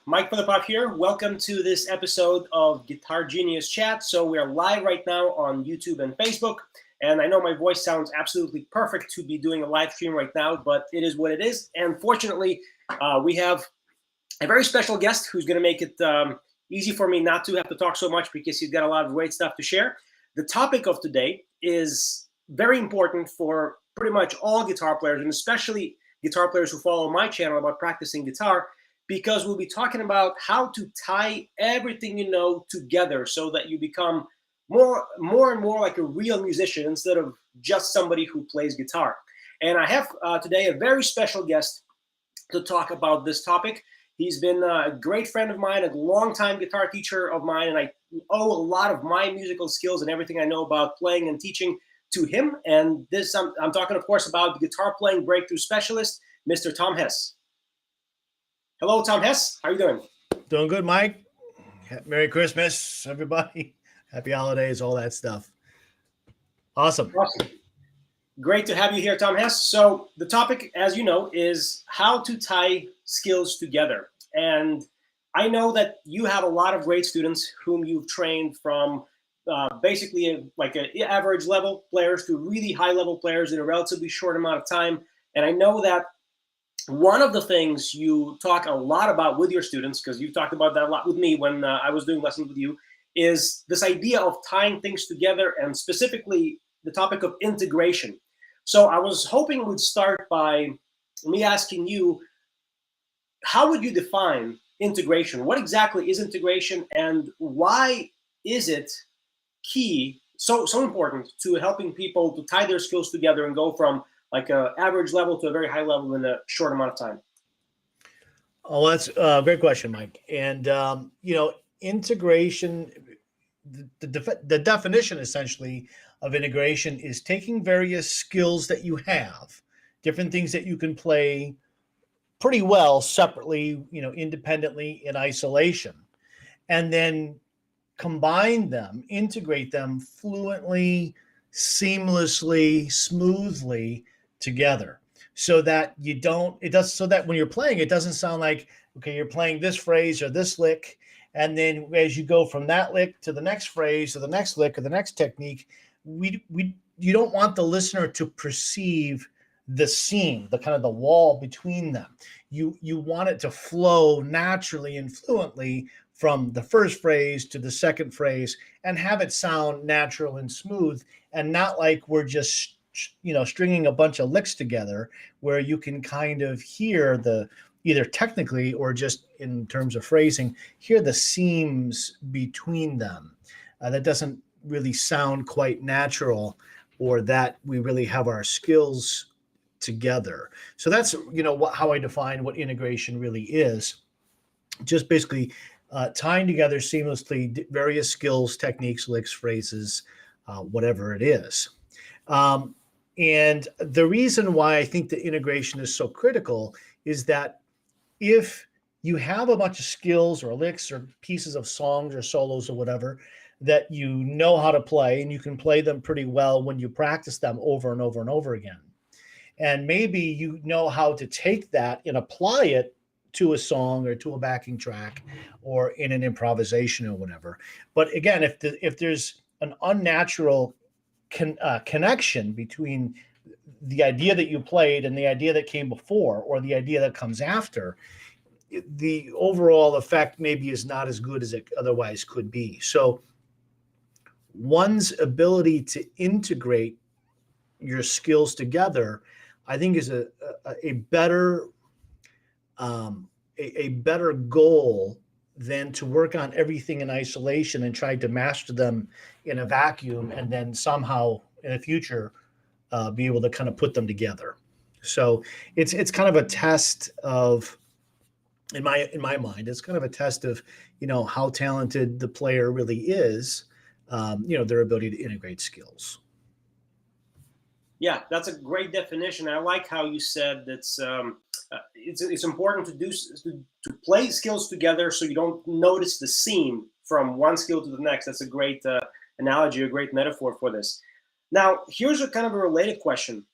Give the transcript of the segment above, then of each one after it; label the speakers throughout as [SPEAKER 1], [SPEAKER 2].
[SPEAKER 1] Mike Philippov here. Welcome to this episode of Guitar Genius Chat. So we are live right now on YouTube and Facebook. And I know my voice sounds absolutely perfect to be doing a live stream right now, but it is what it is. And fortunately, we have a very special guest who's going to make it easy for me not to have to talk so much because he's got a lot of great stuff to share. The topic of today is very important for pretty much all guitar players, and especially guitar players who follow my channel about practicing guitar, because we'll be talking about how to tie everything you know together so that you become more and more like a real musician instead of just somebody who plays guitar. And I have today a very special guest to talk about this topic. He's been a great friend of mine, a longtime guitar teacher of mine, and I owe a lot of my musical skills and everything I know about playing and teaching to him. And this, I'm talking, of course, about the guitar playing breakthrough specialist, Mr. Tom Hess. Hello, Tom Hess. How are you doing?
[SPEAKER 2] Doing good, Mike. Merry Christmas, everybody. Happy holidays, all that stuff. Awesome.
[SPEAKER 1] Great to have you here, Tom Hess. So the topic, as you know, is how to tie skills together. And I know that you have a lot of great students whom you've trained from basically like an average level players to really high level players in a relatively short amount of time. And I know that one of the things you talk a lot about with your students, because you've talked about that a lot with me when I was doing lessons with you, is this idea of tying things together, and specifically the topic of integration. So I was hoping we'd start by me asking you, how would you define integration? What exactly is integration, and why is it key, so important to helping people to tie their skills together and go from like an average level to a very high level in a short amount of time?
[SPEAKER 2] Oh, that's a great question, Mike. And, integration, the definition essentially of integration is taking various skills that you have, different things that you can play pretty well separately, independently in isolation, and then combine them, integrate them fluently, seamlessly, smoothly together, so that so that when you're playing, it doesn't sound like, okay, you're playing this phrase or this lick, and then as you go from that lick to the next phrase or the next lick or the next technique, you don't want the listener to perceive the seam, the kind of the wall between them. You want it to flow naturally and fluently from the first phrase to the second phrase, and have it sound natural and smooth, and not like we're just stringing a bunch of licks together, where you can kind of hear either technically or just in terms of phrasing, hear the seams between them. That doesn't really sound quite natural, or that we really have our skills together. So that's how I define what integration really is. Just basically tying together seamlessly various skills, techniques, licks, phrases, whatever it is. And the reason why I think the integration is so critical is that if you have a bunch of skills or licks or pieces of songs or solos or whatever that you know how to play, and you can play them pretty well when you practice them over and over and over again, and maybe you know how to take that and apply it to a song or to a backing track or in an improvisation or whatever. But again, if there's an unnatural connection between the idea that you played and the idea that came before, or the idea that comes after, the overall effect maybe is not as good as it otherwise could be. So one's ability to integrate your skills together, I think, is a better goal than to work on everything in isolation and try to master them in a vacuum, and then somehow in the future be able to kind of put them together. So it's kind of a test of, in my mind, it's kind of a test of how talented the player really is, their ability to integrate skills.
[SPEAKER 1] Yeah, that's a great definition. I like how you said it's important to play skills together so you don't notice the seam from one skill to the next. That's a great analogy, a great metaphor for this. Now, here's a kind of a related question.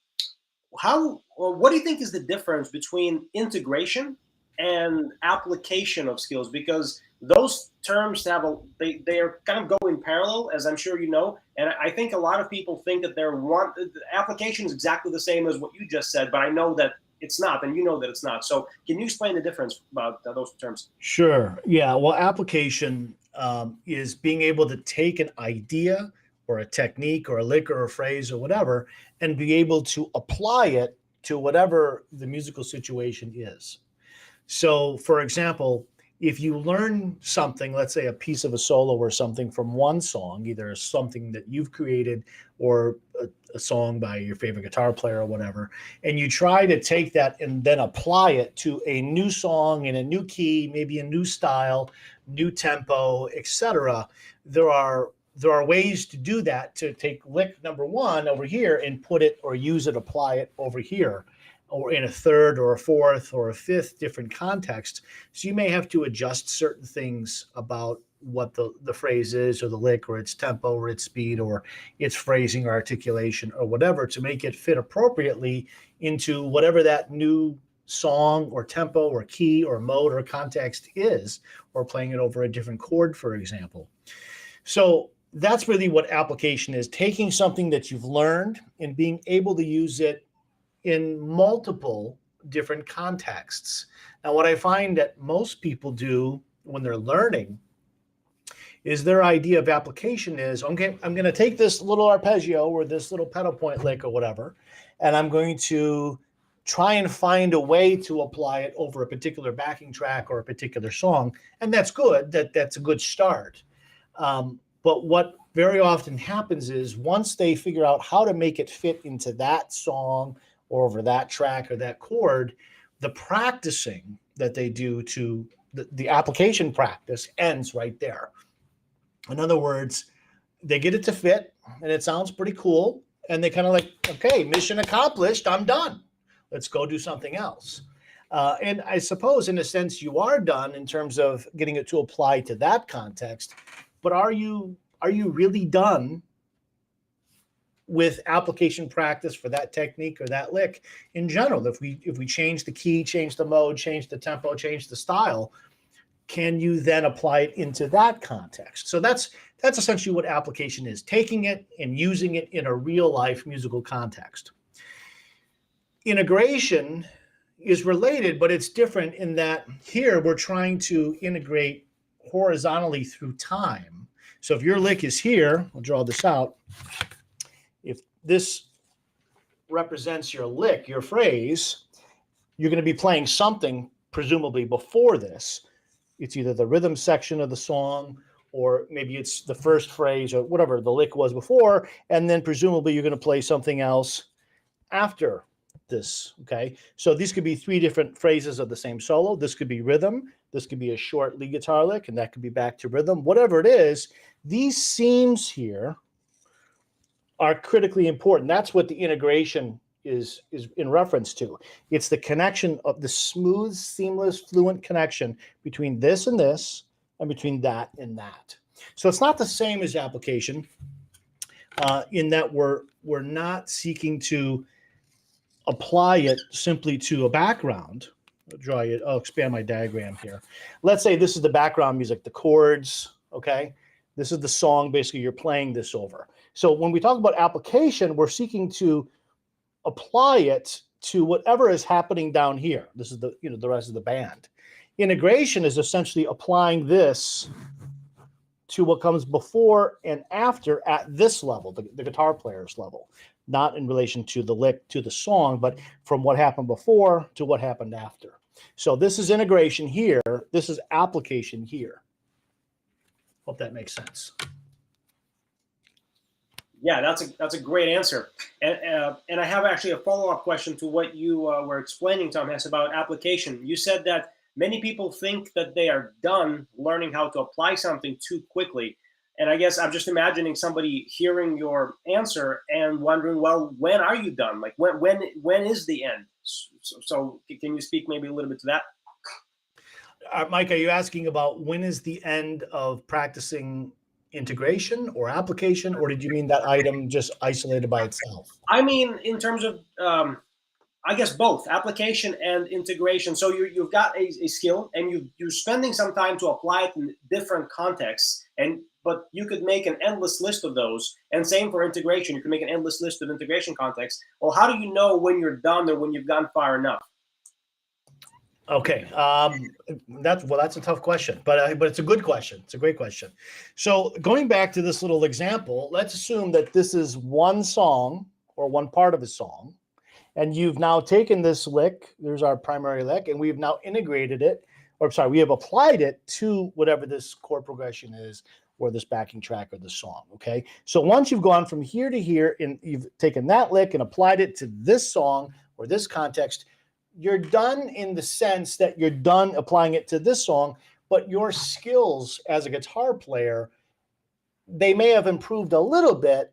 [SPEAKER 1] What do you think is the difference between integration and application of skills, because those terms they are kind of go in parallel, as I'm sure you know. And I think a lot of people think that the application is exactly the same as what you just said, but I know that it's not, and you know that it's not. So can you explain the difference about those terms?
[SPEAKER 2] Sure. Yeah. Well, application is being able to take an idea or a technique or a lick or a phrase or whatever and be able to apply it to whatever the musical situation is. So, for example, if you learn something, let's say a piece of a solo or something from one song, either something that you've created or a song by your favorite guitar player or whatever, and you try to take that and then apply it to a new song in a new key, maybe a new style, new tempo, etc. There are ways to do that, to take lick number one over here and put it or use it, apply it over here, or in a third or a fourth or a fifth different context. So you may have to adjust certain things about what the phrase is or the lick or its tempo or its speed or its phrasing or articulation or whatever to make it fit appropriately into whatever that new song or tempo or key or mode or context is, or playing it over a different chord, for example. So that's really what application is, taking something that you've learned and being able to use it in multiple different contexts. Now, what I find that most people do when they're learning is their idea of application is, okay, I'm going to take this little arpeggio or this little pedal point lick or whatever, and I'm going to try and find a way to apply it over a particular backing track or a particular song. And that's good. That's a good start. But what very often happens is once they figure out how to make it fit into that song or over that track or that chord, the practicing that they do to the application practice ends right there. In other words, they get it to fit and it sounds pretty cool. And they kind of like, okay, mission accomplished, I'm done. Let's go do something else. And I suppose in a sense you are done in terms of getting it to apply to that context, but are you really done with application practice for that technique or that lick in general? If we change the key, change the mode, change the tempo, change the style, can you then apply it into that context? So that's essentially what application is, taking it and using it in a real life musical context. Integration is related, but it's different in that here we're trying to integrate horizontally through time. So if your lick is here, I'll draw this out. If this represents your lick, your phrase, you're going to be playing something presumably before this. It's either the rhythm section of the song, or maybe it's the first phrase or whatever the lick was before, and then presumably you're going to play something else after this, okay? So these could be three different phrases of the same solo. This could be rhythm. This could be a short lead guitar lick, and that could be back to rhythm. Whatever it is, these seams here are critically important. That's what the integration is in reference to. It's the connection of the smooth, seamless, fluent connection between this and this, and between that and that. So it's not the same as application in that we're not seeking to apply it simply to a background. I'll expand my diagram here. Let's say this is the background music, the chords, okay? This is the song, basically you're playing this over. So when we talk about application, we're seeking to apply it to whatever is happening down here. This is the rest of the band. Integration is essentially applying this to what comes before and after at this level, the guitar player's level, not in relation to the lick, to the song, but from what happened before to what happened after. So this is integration here. This is application here. Hope that makes sense.
[SPEAKER 1] Yeah, that's a great answer. And I have actually a follow-up question to what you were explaining, Tom Hess, about application. You said that many people think that they are done learning how to apply something too quickly. And I guess I'm just imagining somebody hearing your answer and wondering, well, when are you done? Like when is the end? So can you speak maybe a little bit to that?
[SPEAKER 2] Mike, are you asking about when is the end of practicing integration or application, or did you mean that item just isolated by itself?
[SPEAKER 1] I mean, in terms of I guess both application and integration. So you've got a skill, and you're spending some time to apply it in different contexts. But you could make an endless list of those. And same for integration. You can make an endless list of integration contexts. Well, how do you know when you're done or when you've gone far enough?
[SPEAKER 2] Okay, that's a tough question, but it's a good question. It's a great question. So going back to this little example, let's assume that this is one song or one part of a song, and you've now taken this lick. There's our primary lick, and we've now integrated it, or sorry, we have applied it to whatever this chord progression is, or this backing track or the song. Okay, so once you've gone from here to here, and you've taken that lick and applied it to this song or this context, you're done in the sense that you're done applying it to this song, but your skills as a guitar player, they may have improved a little bit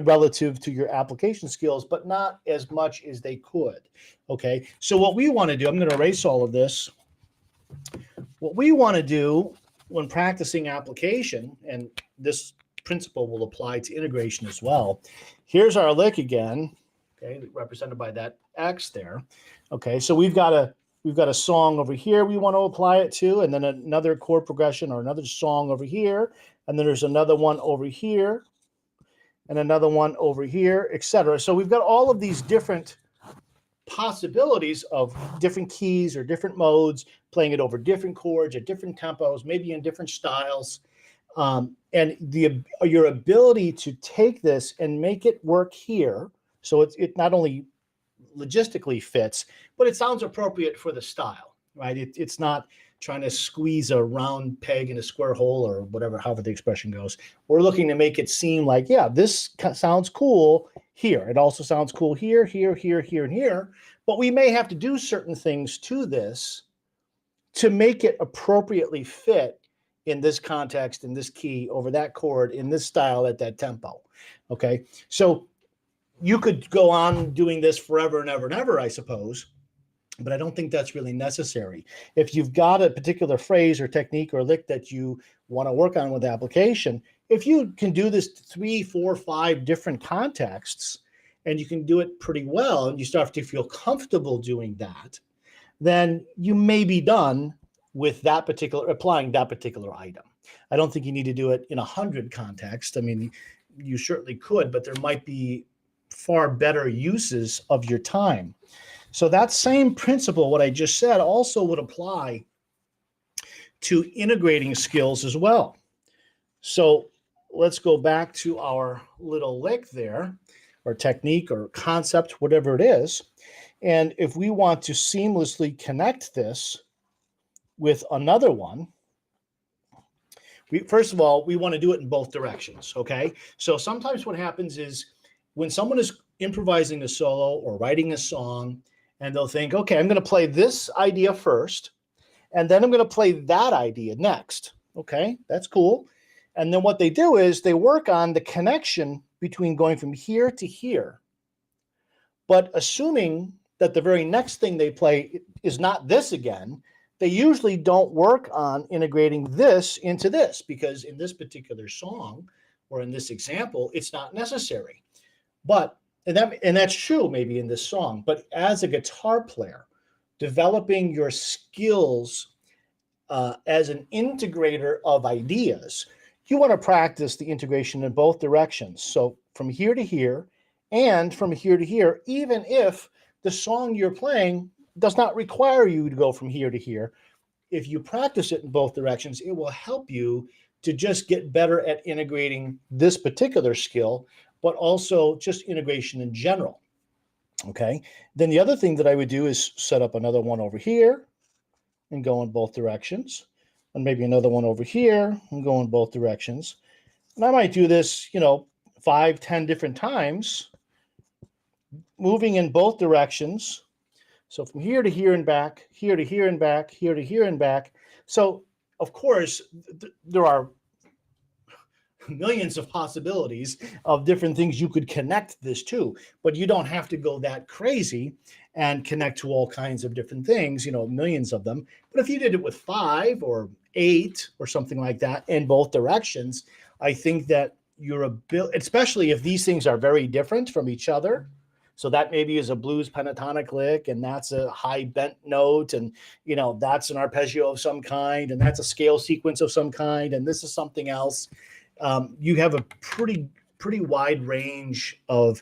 [SPEAKER 2] relative to your application skills, but not as much as they could. Okay, so what we want to do, I'm going to erase all of this. What we want to do when practicing application, and this principle will apply to integration as well. Here's our lick again, okay, represented by that X there. Okay, so we've got a song over here we want to apply it to, and then another chord progression or another song over here, and then there's another one over here, and another one over here, etc. So we've got all of these different possibilities of different keys or different modes, playing it over different chords at different tempos, maybe in different styles. And your ability to take this and make it work here, so it not only logistically fits, but it sounds appropriate for the style, right? It's not trying to squeeze a round peg in a square hole or whatever, however the expression goes. We're looking to make it seem like, yeah, this sounds cool here. It also sounds cool here, here, here, here, and here. But we may have to do certain things to this to make it appropriately fit in this context, in this key, over that chord, in this style, at that tempo. Okay, so you could go on doing this forever and ever and ever, I suppose, but I don't think that's really necessary. If you've got a particular phrase or technique or lick that you want to work on with application, if you can do this 3, 4, 5 different contexts, and you can do it pretty well, and you start to feel comfortable doing that, then you may be done with that particular, applying that particular item. I don't think you need to do it in 100 contexts. I mean, you certainly could, but there might be far better uses of your time. So that same principle, what I just said, also would apply to integrating skills as well. So let's go back to our little lick there, or technique or concept, whatever it is. And if we want to seamlessly connect this with another one, first of all, we want to do it in both directions, okay? So sometimes what happens is when someone is improvising a solo or writing a song, and they'll think, okay, I'm going to play this idea first, and then I'm going to play that idea next. Okay, that's cool. And then what they do is they work on the connection between going from here to here, but assuming that the very next thing they play is not this again, they usually don't work on integrating this into this, because in this particular song or in this example, it's not necessary. But and that's true maybe in this song, but as a guitar player, developing your skills as an integrator of ideas, you want to practice the integration in both directions. So from here to here and from here to here, even if the song you're playing does not require you to go from here to here, if you practice it in both directions, it will help you to just get better at integrating this particular skill, but also just integration in general. Okay. Then the other thing that I would do is set up another one over here and go in both directions, and maybe another one over here and go in both directions. And I might do this, 5, 10 different times, moving in both directions. So from here to here and back, here to here and back, here to here and back. So of course, there are millions of possibilities of different things you could connect this to, but you don't have to go that crazy and connect to all kinds of different things, millions of them. But if you did it with 5 or 8 or something like that in both directions, I think that your ability, especially if these things are very different from each other, So that maybe is a blues pentatonic lick, and that's a high bent note, and that's an arpeggio of some kind, and that's a scale sequence of some kind, and this is something else. You have a pretty wide range of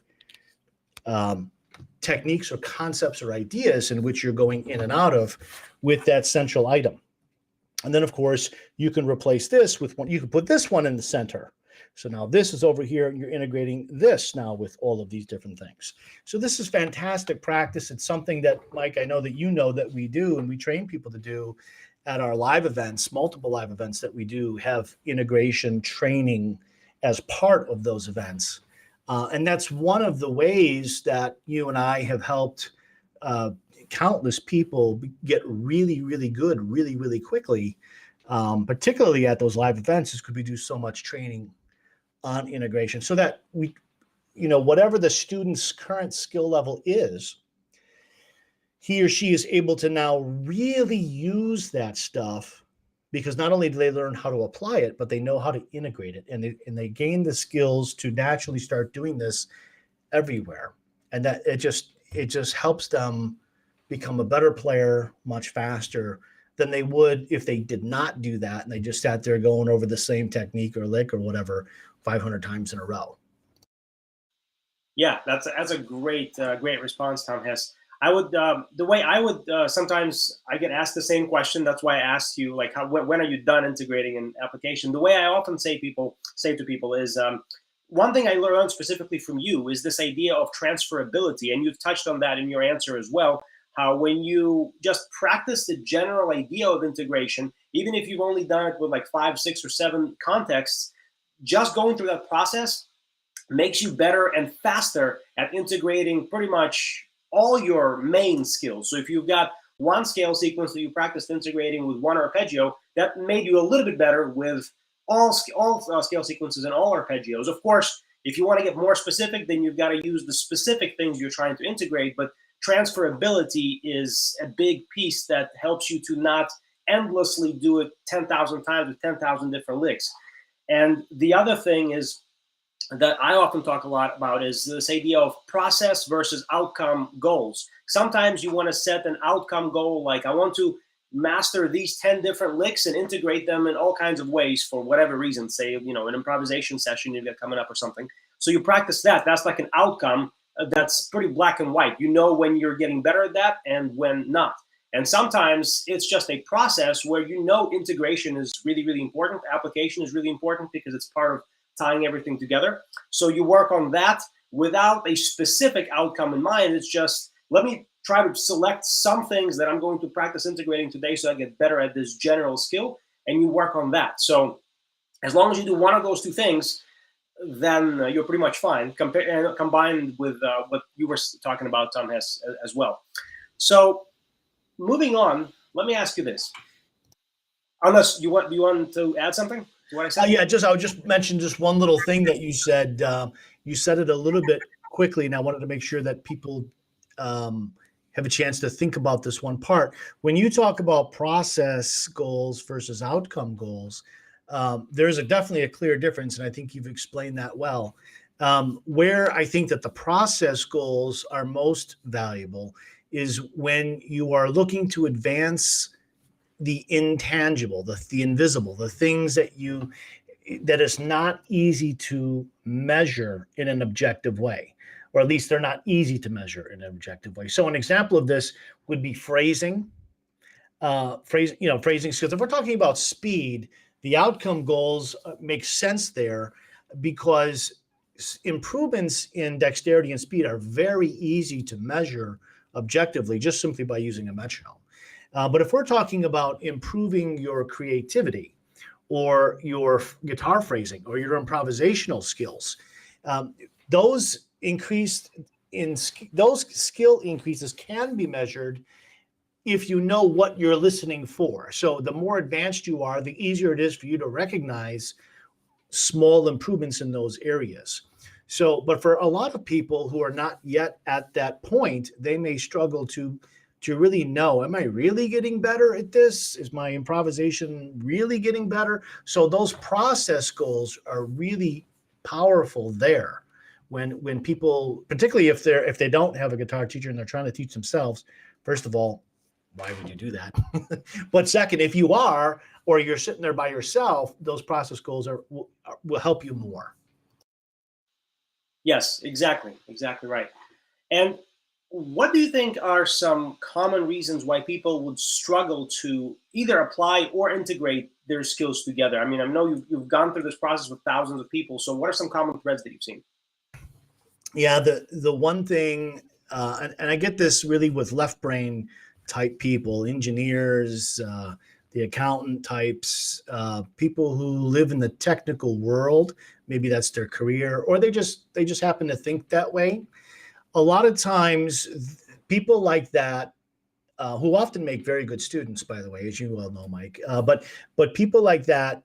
[SPEAKER 2] techniques or concepts or ideas in which you're going in and out of with that central item. And then, of course, you can replace this with one. You can put this one in the center. So now this is over here, and you're integrating this now with all of these different things. So this is fantastic practice. It's something that, Mike, I know that that we do, and we train people to do at our live events, multiple live events that we do have integration training as part of those events. And that's one of the ways that you and I have helped countless people get really, really good, really, really quickly, particularly at those live events, is because we do so much training on integration so that we, whatever the student's current skill level is, he or she is able to now really use that stuff, because not only do they learn how to apply it, but they know how to integrate it, and they gain the skills to naturally start doing this everywhere. And that it just helps them become a better player much faster than they would if they did not do that and they just sat there going over the same technique or lick or whatever 500 times in a row.
[SPEAKER 1] Yeah, that's a great response, Tom Hess. I would the way I would sometimes I get asked the same question. That's why I asked you, like, when are you done integrating an application? The way I often say to people is one thing I learned specifically from you is this idea of transferability, and you've touched on that in your answer as well. How when you just practice the general idea of integration, even if you've only done it with like 5, 6, or 7 contexts, just going through that process makes you better and faster at integrating pretty much all your main skills. So if you've got one scale sequence that you practiced integrating with one arpeggio, that made you a little bit better with all scale sequences and all arpeggios. Of course, if you want to get more specific, then you've got to use the specific things you're trying to integrate. But transferability is a big piece that helps you to not endlessly do it 10,000 times with 10,000 different licks. And the other thing is that I often talk a lot about is this idea of process versus outcome goals. Sometimes you want to set an outcome goal, like I want to master these 10 different licks and integrate them in all kinds of ways for whatever reason, say, an improvisation session you've got coming up or something. So you practice that. That's like an outcome that's pretty black and white. You know when you're getting better at that and when not. And sometimes it's just a process where integration is really, really important. Application is really important because it's part of tying everything together. So you work on that without a specific outcome in mind. It's just, let me try to select some things that I'm going to practice integrating today so I get better at this general skill, and you work on that. So as long as you do one of those two things, then you're pretty much fine, combined with what you were talking about, Tom Hess, as well. So moving on, let me ask you this. Unless do you want to add something to what I said?
[SPEAKER 2] I would just mention just one little thing that you said. You said it a little bit quickly, and I wanted to make sure that people have a chance to think about this one part. When you talk about process goals versus outcome goals, there's definitely a clear difference, and I think you've explained that well. Where I think that the process goals are most valuable is when you are looking to advance the intangible, the invisible, the things that is not easy to measure in an objective way, or at least they're not easy to measure in an objective way. So an example of this would be phrasing. Phrasing skills. If we're talking about speed, the outcome goals make sense there because improvements in dexterity and speed are very easy to measure objectively just simply by using a metronome. But if we're talking about improving your creativity or your guitar phrasing or your improvisational skills, those skill increases can be measured if you know what you're listening for. So the more advanced you are, the easier it is for you to recognize small improvements in those areas. So, but for a lot of people who are not yet at that point, they may struggle to really know, am I really getting better at this? Is my improvisation really getting better? So those process goals are really powerful there, when people, particularly if they don't have a guitar teacher and they're trying to teach themselves, first of all, why would you do that? But second, if you are, or you're sitting there by yourself, those process goals will help you more.
[SPEAKER 1] Yes, exactly right. And what do you think are some common reasons why people would struggle to either apply or integrate their skills together? I mean, I know you've gone through this process with thousands of people. So what are some common threads that you've seen?
[SPEAKER 2] Yeah, the one thing, and I get this really with left brain type people, engineers, the accountant types, people who live in the technical world. Maybe that's their career, or they just happen to think that way. A lot of times, people like that, who often make very good students, by the way, as you well know, Mike. But people like that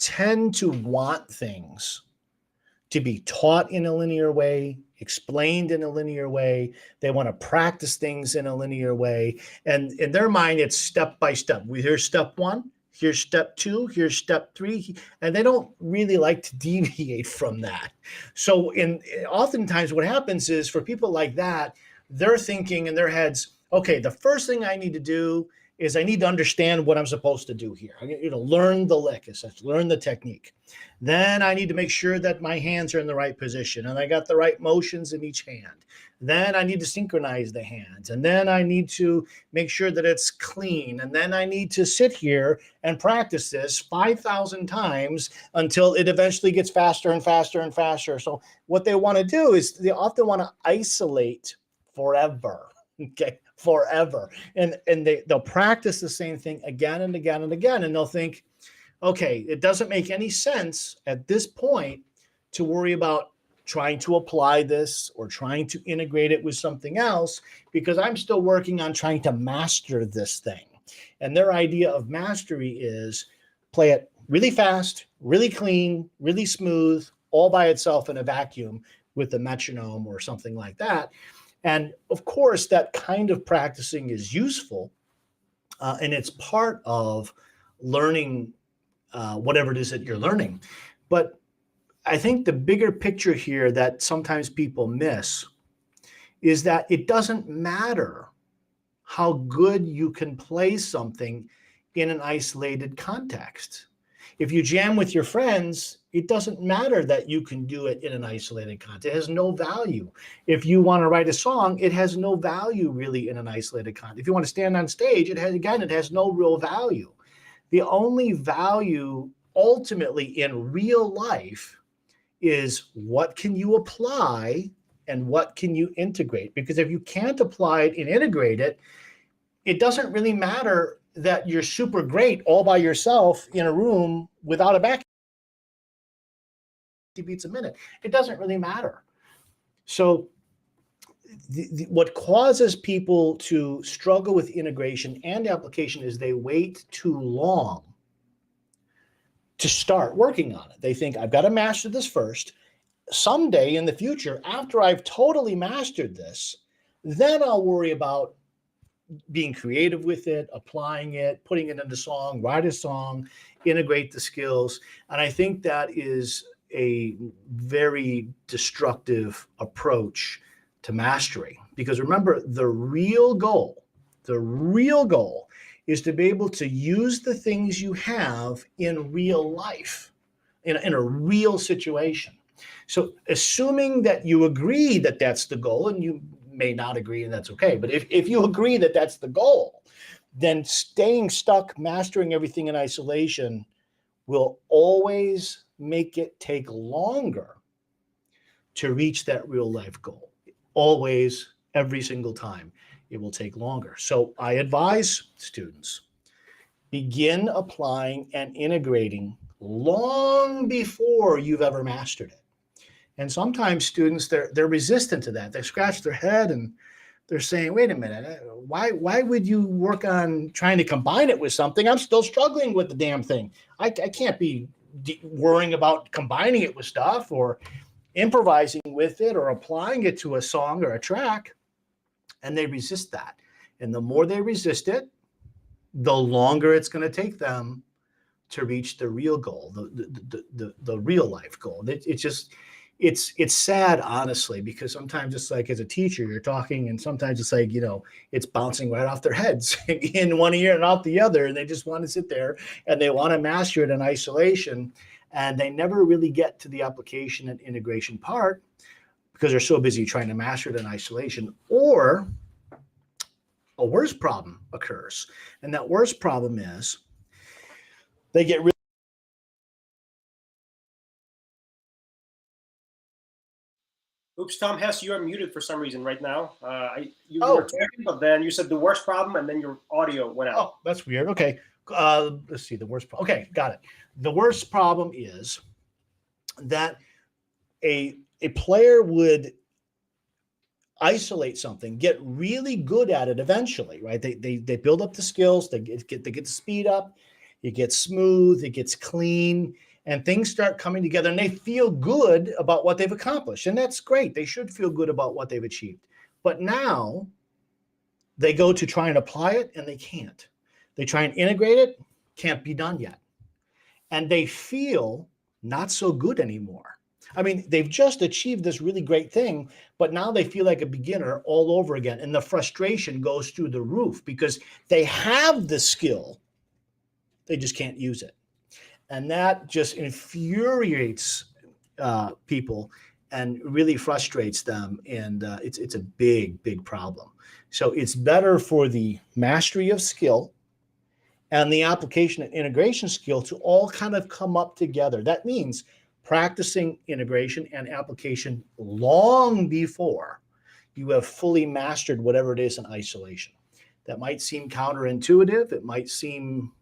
[SPEAKER 2] tend to want things to be taught in a linear way, explained in a linear way. They want to practice things in a linear way. And in their mind, it's step by step. Here's step one, here's step two, here's step three. And they don't really like to deviate from that. So oftentimes what happens is for people like that, they're thinking in their heads, okay, the first thing I need to do is I need to understand what I'm supposed to do here. I need to learn the lick, essentially, learn the technique. Then I need to make sure that my hands are in the right position and I got the right motions in each hand. Then I need to synchronize the hands. And then I need to make sure that it's clean. And then I need to sit here and practice this 5,000 times until it eventually gets faster and faster and faster. So what they want to do is they often want to isolate forever. Okay, forever. And they'll practice the same thing again and again and again. And they'll think, okay, it doesn't make any sense at this point to worry about trying to apply this or trying to integrate it with something else because I'm still working on trying to master this thing. And their idea of mastery is play it really fast, really clean, really smooth, all by itself in a vacuum with a metronome or something like that. And of course, that kind of practicing is useful, and it's part of learning whatever it is that you're learning. But I think the bigger picture here that sometimes people miss is that it doesn't matter how good you can play something in an isolated context. If you jam with your friends, it doesn't matter that you can do it in an isolated context. It has no value. If you want to write a song, it has no value really in an isolated context. If you want to stand on stage, it has no real value. The only value ultimately in real life is what can you apply and what can you integrate? Because if you can't apply it and integrate it, it doesn't really matter that you're super great all by yourself in a room without a back beats a minute. It doesn't really matter. So what causes people to struggle with integration and application is they wait too long to start working on it. They think, I've got to master this first. Someday in the future, after I've totally mastered this, then I'll worry about being creative with it, applying it, putting it into song, write a song, integrate the skills. And I think that is a very destructive approach to mastery. Because remember, the real goal is to be able to use the things you have in real life, in a real situation. So assuming that you agree that that's the goal, and you may not agree, and that's okay. But if you agree that that's the goal, then staying stuck, mastering everything in isolation will always make it take longer to reach that real life goal. Always, every single time, it will take longer. So I advise students, begin applying and integrating long before you've ever mastered it. And sometimes students, they're resistant to that. They scratch their head and they're saying, wait a minute, why would you work on trying to combine it with something? I'm still struggling with the damn thing. I can't be worrying about combining it with stuff or improvising with it or applying it to a song or a track. And they resist that. And the more they resist it, the longer it's going to take them to reach the real goal, the real life goal. It's just, it's sad, honestly, because sometimes it's like, as a teacher, you're talking, and sometimes it's like, it's bouncing right off their heads in one ear and out the other, and they just want to sit there and they want to master it in isolation, and they never really get to the application and integration part because they're so busy trying to master it in isolation. Or a worse problem occurs, and that worst problem is they get really.
[SPEAKER 1] Oops, Tom Hess, you are muted for some reason right now. You were talking, but then you said the worst problem, and then your audio went out.
[SPEAKER 2] Oh, that's weird. Okay, let's see. The worst problem. Okay, got it. The worst problem is that a player would isolate something, get really good at it eventually, right? They build up the skills, they get the speed up, it gets smooth, it gets clean, and things start coming together, and they feel good about what they've accomplished. And that's great. They should feel good about what they've achieved. But now they go to try and apply it, and they can't. They try and integrate it, can't be done yet. And they feel not so good anymore. I mean, they've just achieved this really great thing, but now they feel like a beginner all over again. And the frustration goes through the roof because they have the skill, they just can't use it. And that just infuriates people and really frustrates them. And it's a big, big problem. So it's better for the mastery of skill and the application and integration skill to all kind of come up together. That means practicing integration and application long before you have fully mastered whatever it is in isolation. That might seem counterintuitive. It might seem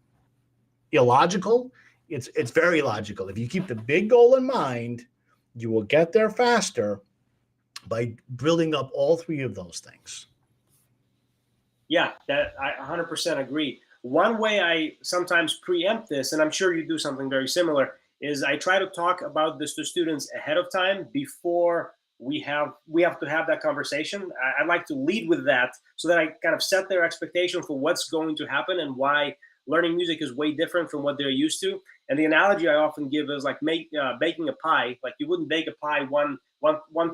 [SPEAKER 2] illogical. It's very logical. If you keep the big goal in mind, you will get there faster by building up all three of those things.
[SPEAKER 1] Yeah, that I 100% agree. One way I sometimes preempt this, and I'm sure you do something very similar, is I try to talk about this to students ahead of time before we have to have that conversation. I like to lead with that so that I kind of set their expectation for what's going to happen and why learning music is way different from what they're used to. And the analogy I often give is like baking a pie. Like you wouldn't bake a pie one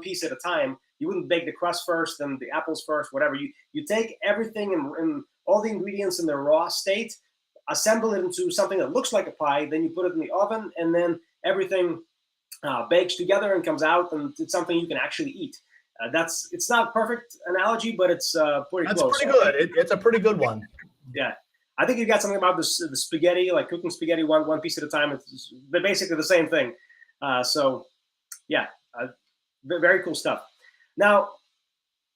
[SPEAKER 1] piece at a time. You wouldn't bake the crust first, then the apples first, whatever. You take everything and all the ingredients in their raw state, assemble it into something that looks like a pie, then you put it in the oven, and then everything bakes together and comes out, and it's something you can actually eat. It's not a perfect analogy, but it's pretty close.
[SPEAKER 2] That's pretty good. It's a pretty good one.
[SPEAKER 1] Yeah. I think you got something about the spaghetti, like cooking spaghetti one piece at a time. They're basically the same thing. So, yeah, very cool stuff. Now,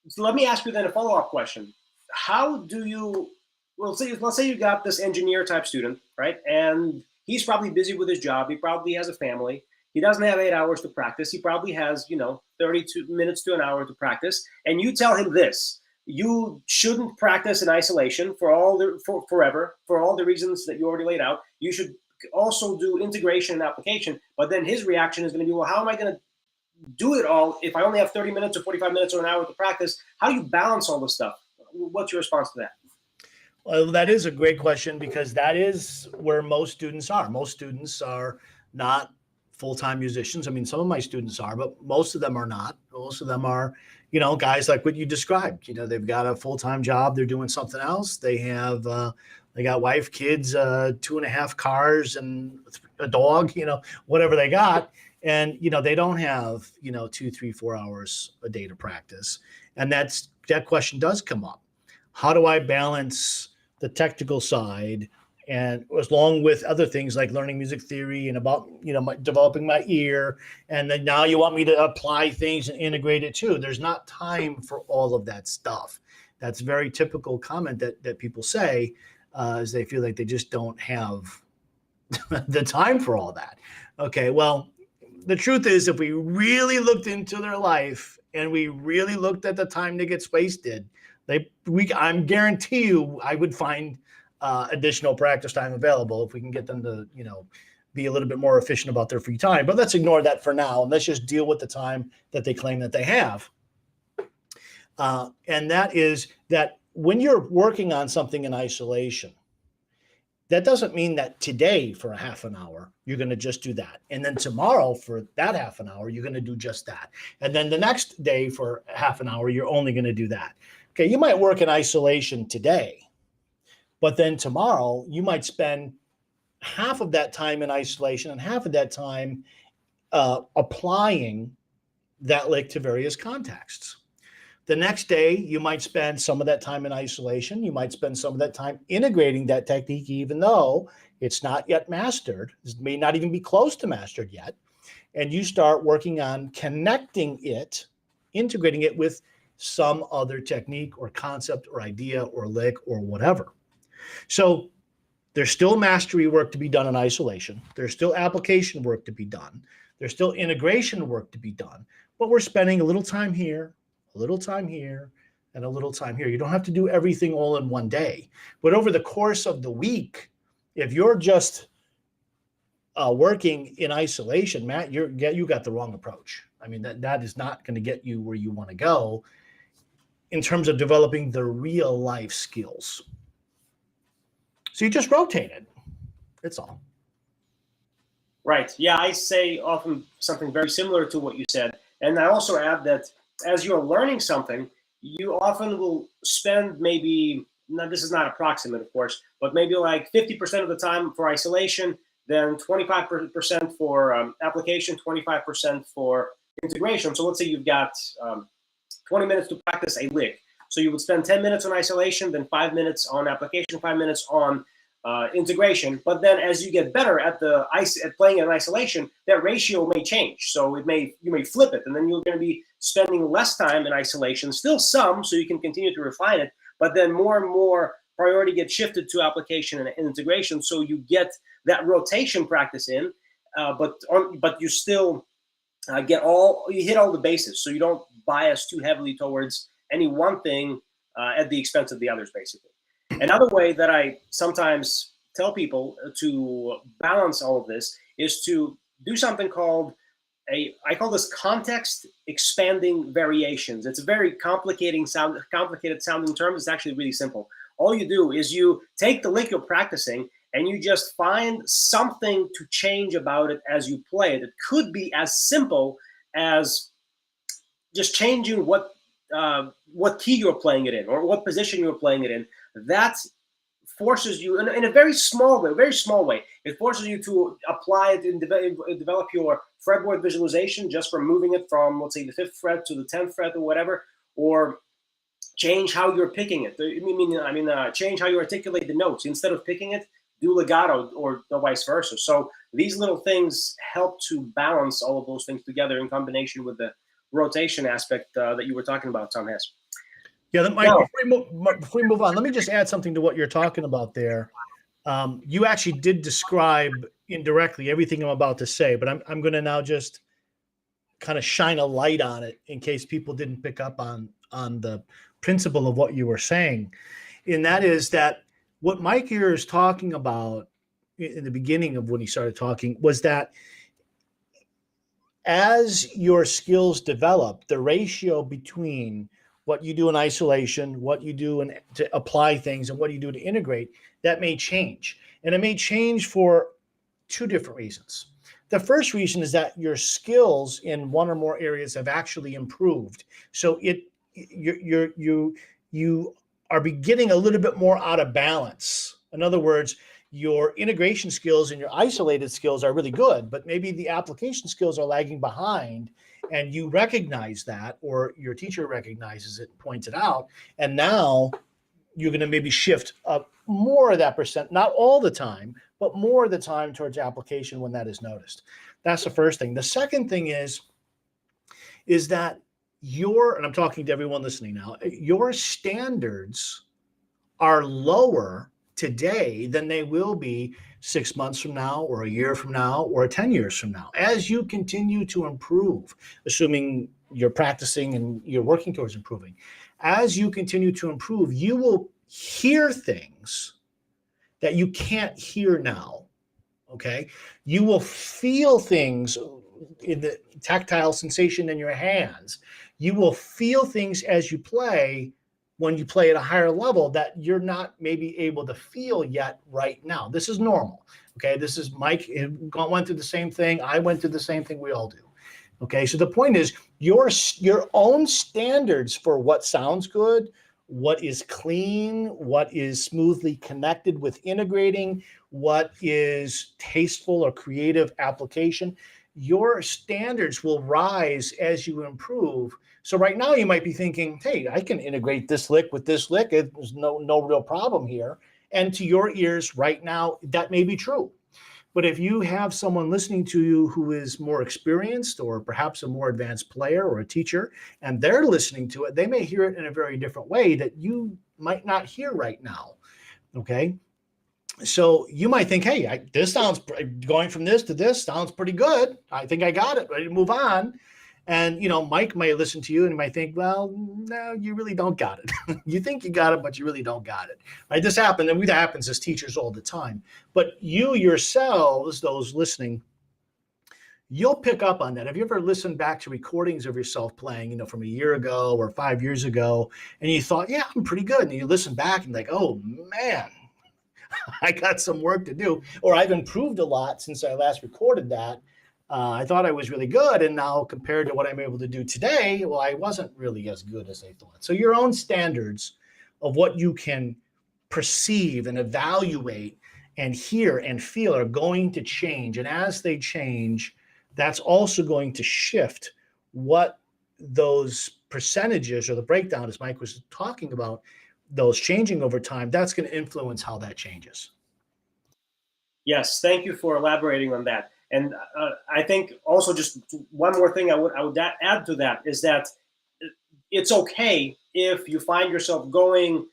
[SPEAKER 1] so let me ask you then a follow-up question. How do you, let's say you got this engineer type student, right? And he's probably busy with his job. He probably has a family. He doesn't have 8 hours to practice. He probably has, 32 minutes to an hour to practice. And you tell him this: you shouldn't practice in isolation forever for all the reasons that you already laid out. You should also do integration and application. But then his reaction is going to be, well, how am I going to do it all if I only have 30 minutes or 45 minutes or an hour to practice? How do you balance all this stuff? What's your response to that?
[SPEAKER 2] Well, that is a great question, because that is where most students are. Most students are not full-time musicians. I mean, some of my students are, but most of them are not. Most of them are, guys like what you described. They've got a full-time job. They're doing something else. They have, they got wife, kids, 2.5 cars, and a dog, whatever they got. And, they don't have, 2, 3, 4 hours a day to practice. And that question does come up. How do I balance the technical side, and along with other things like learning music theory and about, developing my ear. And then now you want me to apply things and integrate it too. There's not time for all of that stuff. That's a very typical comment that people say, is they feel like they just don't have the time for all that. Okay, well, the truth is, if we really looked into their life and we really looked at the time that gets wasted, I'm guarantee you I would find additional practice time available if we can get them to, be a little bit more efficient about their free time. But let's ignore that for now, and let's just deal with the time that they claim that they have. And that is that when you're working on something in isolation, That doesn't mean that today for a half an hour, you're going to just do that. And then tomorrow for that half an hour, you're going to do just that. And then the next day for half an hour, you're only going to do that. Okay, you might work in isolation today, but then tomorrow you might spend half of that time in isolation and half of that time applying that lick to various contexts. The next day, you might spend some of that time in isolation. You might spend some of that time integrating that technique, even though it's not yet mastered. It may not even be close to mastered yet. And you start working on connecting it, integrating it with some other technique or concept or idea or lick or whatever. So there's still mastery work to be done in isolation. There's still application work to be done. There's still integration work to be done. But we're spending a little time here, a little time here, and a little time here. You don't have to do everything all in one day. But over the course of the week, if you're just working in isolation, Matt, you got the wrong approach. I mean, that is not going to get you where you want to go in terms of developing the real life skills. So you just rotate it. That's all.
[SPEAKER 1] Right. Yeah, I say often something very similar to what you said. And I also add that as you're learning something, you often will spend maybe, now this is not approximate, of course, but maybe like 50% of the time for isolation, then 25% for application, 25% for integration. So let's say you've got 20 minutes to practice a lick. So you would spend 10 minutes on isolation, then 5 minutes on application, 5 minutes on integration. But then as you get better at playing in isolation, that ratio may change. So you may flip it, and then you're going to be spending less time in isolation, still some, so you can continue to refine it. But then more and more priority gets shifted to application and integration, so you get that rotation practice in, but you still you hit all the bases, so you don't bias too heavily towards any one thing at the expense of the others, basically. Another way that I sometimes tell people to balance all of this is to do something called I call this context expanding variations. It's a very complicated sounding term. It's actually really simple. All you do is you take the lick you're practicing and you just find something to change about it as you play it. It could be as simple as just changing what key you're playing it in or what position you're playing it in. That forces you in a very small way. It forces you to apply it and develop your fretboard visualization just from moving it from, let's say, the 5th fret to the 10th fret or whatever, or change how you're picking it. Change how you articulate the notes. Instead of picking it, do legato or the vice versa. So these little things help to balance all of those things together in combination with the rotation aspect that you were talking about, Tom Hess.
[SPEAKER 2] Yeah, Mike, before we move on, let me just add something to what you're talking about there. You actually did describe indirectly everything I'm about to say, but I'm going to now just kind of shine a light on it in case people didn't pick up on the principle of what you were saying. And that is that what Mike here is talking about in the beginning of when he started talking was that as your skills develop, the ratio between what you do in isolation, what you do to apply things, and what you do to integrate, that may change. And it may change for two different reasons. The first reason is that your skills in one or more areas have actually improved. So you are getting a little bit more out of balance. In other words, your integration skills and your isolated skills are really good, but maybe the application skills are lagging behind, and you recognize that, or your teacher recognizes it and points it out, and now you're going to maybe shift up more of that percent, not all the time, but more of the time towards application when that is noticed. That's the first thing. The second thing is that and I'm talking to everyone listening now, your standards are lower today than they will be 6 months from now, or a year from now, or 10 years from now. As you continue to improve, assuming you're practicing and you're working towards improving, as you continue to improve, you will hear things that you can't hear now, okay? You will feel things in the tactile sensation in your hands. You will feel things as you play when you play at a higher level that you're not maybe able to feel yet right now. This is normal. Okay. This is Mike went through the same thing. I went through the same thing. We all do. Okay. So the point is your own standards for what sounds good, what is clean, what is smoothly connected with integrating, what is tasteful or creative application. Your standards will rise as you improve. So right now you might be thinking, hey, I can integrate this lick with this lick. There's no real problem here. And to your ears right now, that may be true. But if you have someone listening to you who is more experienced or perhaps a more advanced player or a teacher, and they're listening to it, they may hear it in a very different way that you might not hear right now. Okay. So you might think, hey, this sounds, going from this to this sounds pretty good. I think I got it. Ready to move on. And, Mike may listen to you and he might think, well, no, you really don't got it. You think you got it, but you really don't got it. Right? This happens, and that happens as teachers all the time. But you yourselves, those listening, you'll pick up on that. Have you ever listened back to recordings of yourself playing, from a year ago or 5 years ago, and you thought, yeah, I'm pretty good. And you listen back and like, oh, man, I got some work to do. Or I've improved a lot since I last recorded that. I thought I was really good, and now compared to what I'm able to do today, well, I wasn't really as good as I thought. So your own standards of what you can perceive and evaluate and hear and feel are going to change. And as they change, that's also going to shift what those percentages or the breakdown, as Mike was talking about, those changing over time, that's going to influence how that changes.
[SPEAKER 1] Yes, thank you for elaborating on that. And I think also just one more thing I would add to that is that it's okay if you find yourself going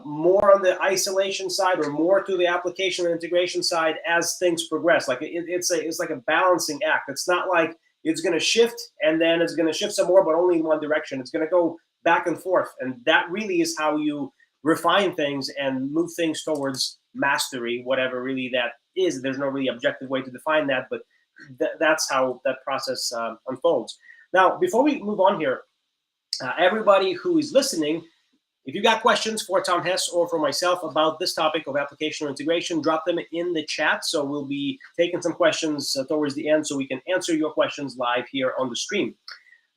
[SPEAKER 1] more on the isolation side or more to the application and integration side as things progress. Like it's like a balancing act. It's not like it's going to shift and then it's going to shift some more, but only in one direction. It's going to go back and forth, and that really is how you refine things and move things towards mastery, whatever really that is. There's no really objective way to define that, but that's how that process unfolds. Now, before we move on here, everybody who is listening, if you got questions for Tom Hess or for myself about this topic of application integration, drop them in the chat. So we'll be taking some questions towards the end so we can answer your questions live here on the stream.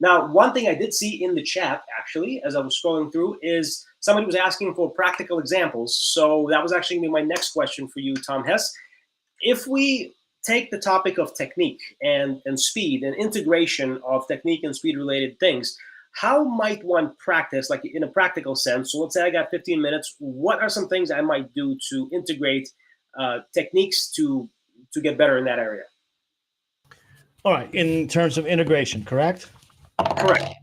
[SPEAKER 1] Now, one thing I did see in the chat, actually, as I was scrolling through, is somebody was asking for practical examples. So that was actually my next question for you, Tom Hess. If we take the topic of technique and speed and integration of technique and speed related things, how might one practice, like in a practical sense? So let's say I got 15 minutes. What are some things I might do to integrate techniques to get better in that area?
[SPEAKER 2] All right. In terms of integration, correct?
[SPEAKER 1] Correct.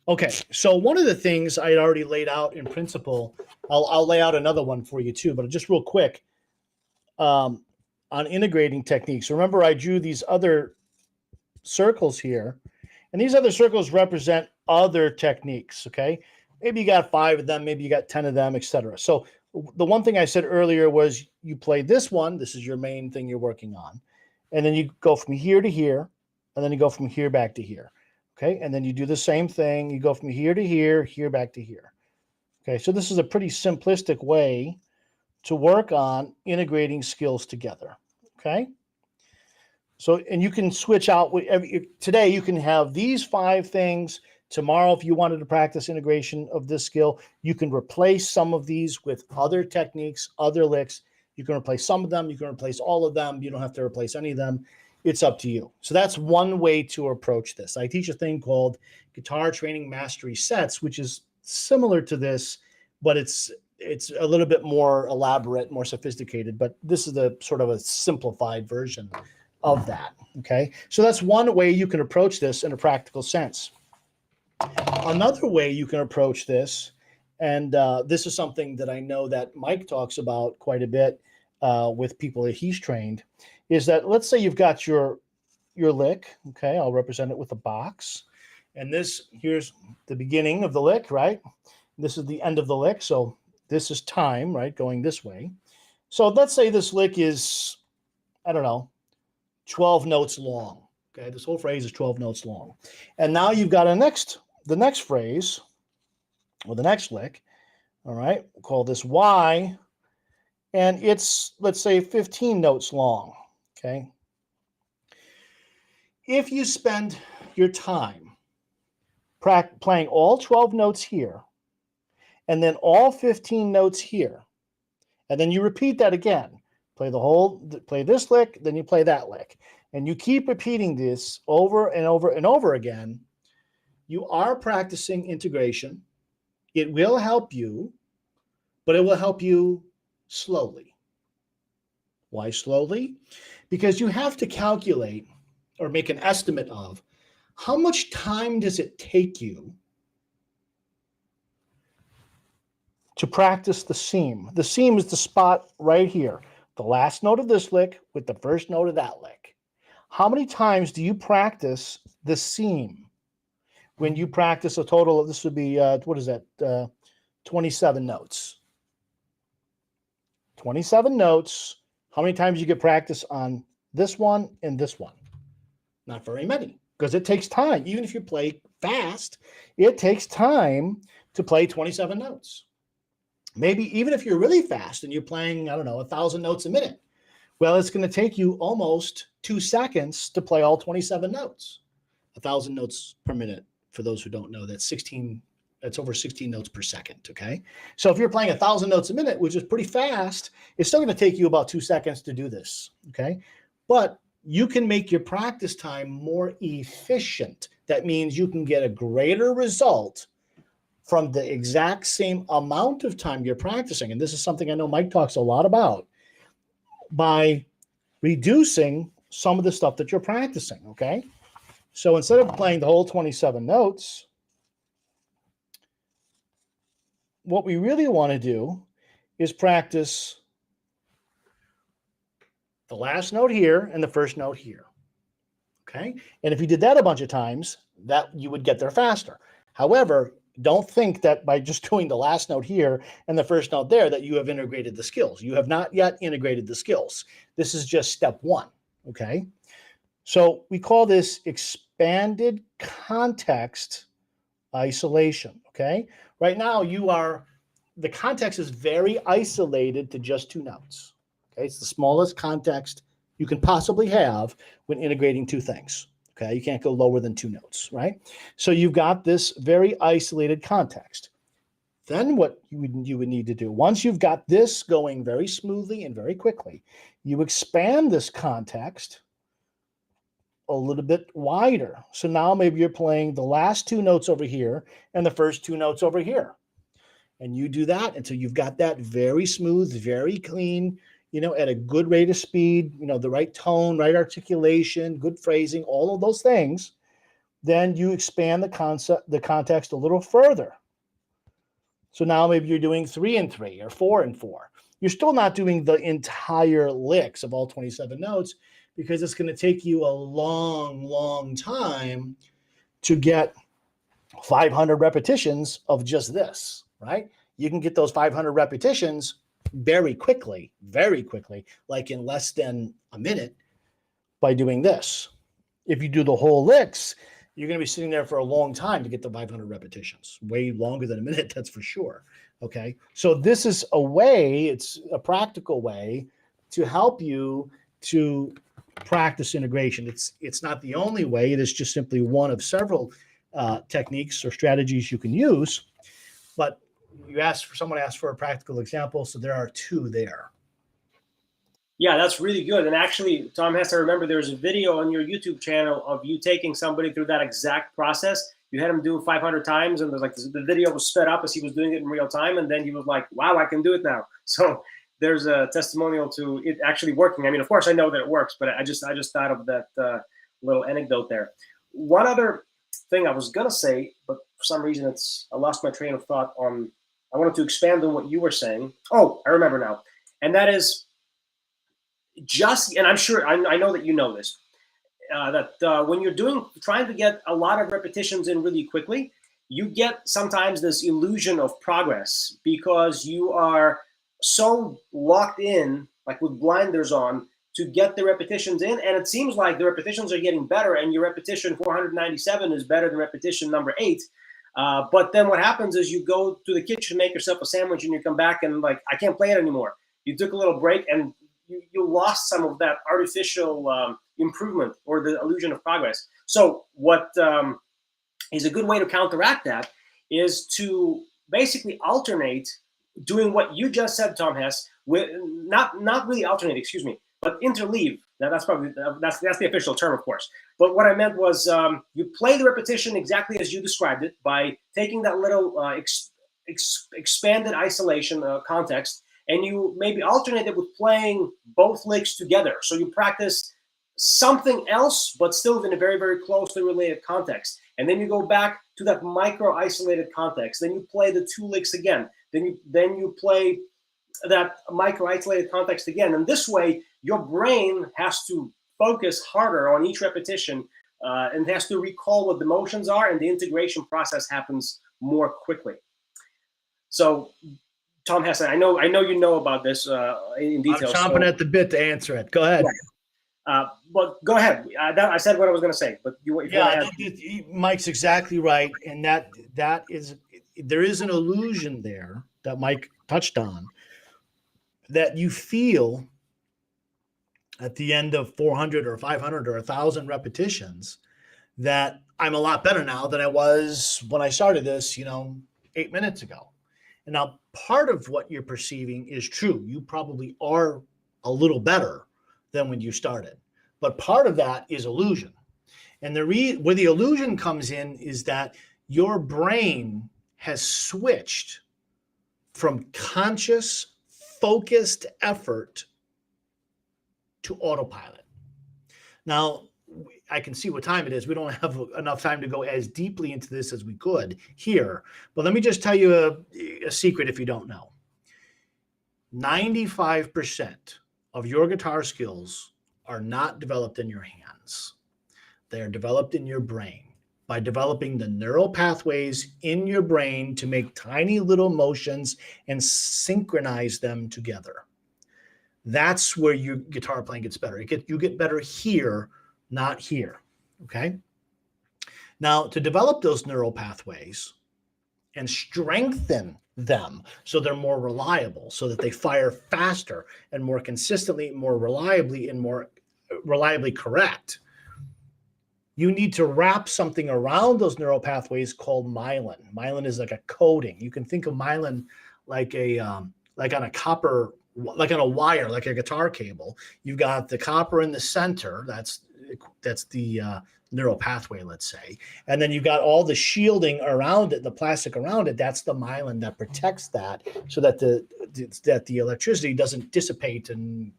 [SPEAKER 2] Okay. So one of the things I had already laid out in principle, I'll lay out another one for you too, but just real quick on integrating techniques. Remember, I drew these other circles here, and these other circles represent other techniques. Okay. Maybe you got 5 of them, maybe you got 10 of them, etc. So the one thing I said earlier was you play this one. This is your main thing you're working on. And then you go from here to here, and then you go from here back to here. Okay. And then you do the same thing. You go from here to here, here back to here. Okay. So this is a pretty simplistic way to work on integrating skills together. Okay. So, and you can switch out today, you can have these 5 things. Tomorrow, if you wanted to practice integration of this skill, you can replace some of these with other techniques, other licks. You can replace some of them. You can replace all of them. You don't have to replace any of them. It's up to you. So that's one way to approach this. I teach a thing called guitar training mastery sets, which is similar to this, but it's a little bit more elaborate, more sophisticated, but this is the sort of a simplified version of that. Okay. So that's one way you can approach this in a practical sense. Another way you can approach this, and this is something that I know that Mike talks about quite a bit with people that he's trained, is that let's say you've got your lick. Okay. I'll represent it with a box. And here's the beginning of the lick, right? This is the end of the lick. So this is time, right? Going this way. So let's say this lick is, I don't know, 12 notes long. Okay. This whole phrase is 12 notes long. And now you've got the next phrase or the next lick. All right, we'll call this Y, and it's, let's say, 15 notes long, okay? If you spend your time playing all 12 notes here, and then all 15 notes here, and then you repeat that again, play this lick, then you play that lick, and you keep repeating this over and over and over again, you are practicing integration. It will help you, but it will help you slowly. Why slowly? Because you have to calculate or make an estimate of how much time does it take you to practice the seam. The seam is the spot right here, the last note of this lick with the first note of that lick. How many times do you practice the seam? When you practice a total of, this would be, 27 notes. 27 notes. How many times you get practice on this one and this one? Not very many, because it takes time. Even if you play fast, it takes time to play 27 notes. Maybe even if you're really fast and you're playing, 1,000 notes a minute, well, it's going to take you almost 2 seconds to play all 27 notes. 1,000 notes per minute, for those who don't know, that's over 16 notes per second, okay? So if you're playing 1,000 notes a minute, which is pretty fast, it's still going to take you about 2 seconds to do this, okay? But you can make your practice time more efficient. That means you can get a greater result from the exact same amount of time you're practicing. And this is something I know Mike talks a lot about, by reducing some of the stuff that you're practicing, okay? So instead of playing the whole 27 notes, what we really want to do is practice the last note here and the first note here, okay? And if you did that a bunch of times, that you would get there faster. However, don't think that by just doing the last note here and the first note there that you have integrated the skills. You have not yet integrated the skills. This is just step one, okay? So we call this expanded context isolation, okay? Right now, the context is very isolated to just 2 notes, okay? It's the smallest context you can possibly have when integrating 2 things, okay? You can't go lower than 2 notes, right? So you've got this very isolated context. Then what you would need to do, once you've got this going very smoothly and very quickly, you expand this context a little bit wider. So now maybe you're playing the last 2 notes over here and the first 2 notes over here. And you do that until you've got that very smooth, very clean, at a good rate of speed, the right tone, right articulation, good phrasing, all of those things. Then you expand the context a little further. So now maybe you're doing 3 and 3 or 4 and 4. You're still not doing the entire licks of all 27 notes, because it's going to take you a long, long time to get 500 repetitions of just this, right? You can get those 500 repetitions very quickly, like in less than a minute by doing this. If you do the whole licks, you're going to be sitting there for a long time to get the 500 repetitions, way longer than a minute, that's for sure, okay? So this is it's a practical way to help you to practice integration. It's not the only way. It is just simply one of several techniques or strategies you can use. But someone asked for a practical example, so there are 2 there.
[SPEAKER 1] Yeah, that's really good. And actually, Tom Hess, I remember there's a video on your YouTube channel of you taking somebody through that exact process. You had him do 500 times, and there's the video was sped up as he was doing it in real time, and then he was like, "Wow, I can do it now." So there's a testimonial to it actually working. I mean, of course, I know that it works, but I just thought of that little anecdote there. One other thing I was gonna say, but for some reason I lost my train of thought on. I wanted to expand on what you were saying. Oh, I remember now, and that is and I'm sure I know that you know this. That when you're trying to get a lot of repetitions in really quickly, you get sometimes this illusion of progress because you are so locked in, like with blinders on, to get the repetitions in, and it seems like the repetitions are getting better, and your repetition 497 is better than repetition number 8. But then what happens is you go to the kitchen, make yourself a sandwich, and you come back and like, I can't play it anymore. You took a little break and you lost some of that artificial improvement or the illusion of progress. So what is a good way to counteract that is to basically alternate doing what you just said, Tom Hess, with not really alternate, excuse me, but interleave. That's probably that's the official term, of course. But what I meant was you play the repetition exactly as you described it by taking that little expanded isolation context, and you maybe alternate it with playing both licks together. So you practice something else, but still in a very, very closely related context. And then you go back to that micro isolated context. Then you play the two licks again. Then you play that micro isolated context again. And this way, your brain has to focus harder on each repetition and has to recall what the motions are, and the integration process happens more quickly. So, Tom Hess, I know you know about this in detail.
[SPEAKER 2] I'm chomping at the bit to answer it. Go ahead.
[SPEAKER 1] But go ahead. I said what I was going to say, but
[SPEAKER 2] Mike's exactly right, and that is, there is an illusion there that Mike touched on, that you feel at the end of 400 or 500 or 1,000 repetitions that I'm a lot better now than I was when I started this, 8 minutes ago. And now part of what you're perceiving is true. You probably are a little better than when you started, but part of that is illusion. And where the illusion comes in is that your brain has switched from conscious, focused effort to autopilot. Now, I can see what time it is. We don't have enough time to go as deeply into this as we could here, but let me just tell you a secret if you don't know. 95% of your guitar skills are not developed in your hands. They are developed in your brain by developing the neural pathways in your brain to make tiny little motions and synchronize them together. That's where your guitar playing gets better. You get better here, not here, okay? Now, to develop those neural pathways and strengthen them so they're more reliable, so that they fire faster and more consistently, more reliably, and more reliably correct, you need to wrap something around those neural pathways called myelin. Myelin is like a coating. You can think of myelin like on a copper, like on a wire, like a guitar cable. You've got the copper in the center. That's the neural pathway, let's say. And then you've got all the shielding around it, the plastic around it. That's the myelin that protects that, so that the electricity doesn't dissipate and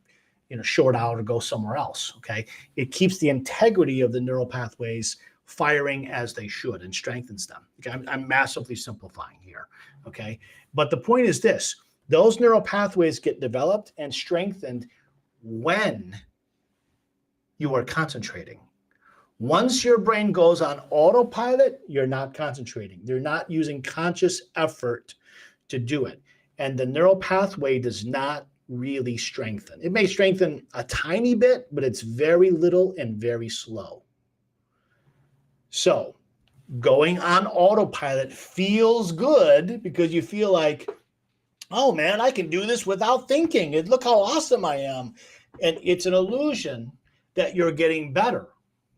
[SPEAKER 2] short out or go somewhere else. Okay. It keeps the integrity of the neural pathways firing as they should and strengthens them. Okay. I'm massively simplifying here. Okay. But the point is this: those neural pathways get developed and strengthened when you are concentrating. Once your brain goes on autopilot, you're not concentrating. You're not using conscious effort to do it. And the neural pathway does not really strengthen. It may strengthen a tiny bit, but it's very little and very slow. So going on autopilot feels good because you feel like, oh man, I can do this without thinking. And look how awesome I am. And it's an illusion that you're getting better,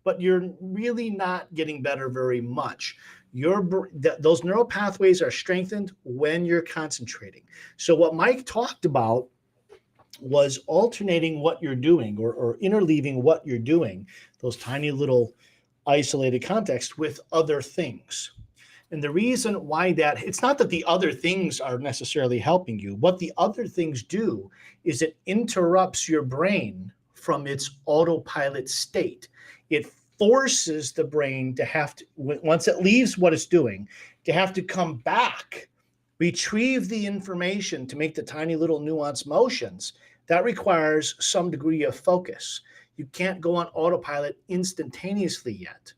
[SPEAKER 2] but you're really not getting better very much. Those neural pathways are strengthened when you're concentrating. So what Mike talked about was alternating what you're doing or interleaving what you're doing, those tiny little isolated contexts, with other things. And the reason why it's not that the other things are necessarily helping you. What the other things do is it interrupts your brain from its autopilot state. It forces the brain to have to, once it leaves what it's doing, to have to come back, retrieve the information to make the tiny little nuanced motions. That requires some degree of focus. You can't go on autopilot instantaneously yet.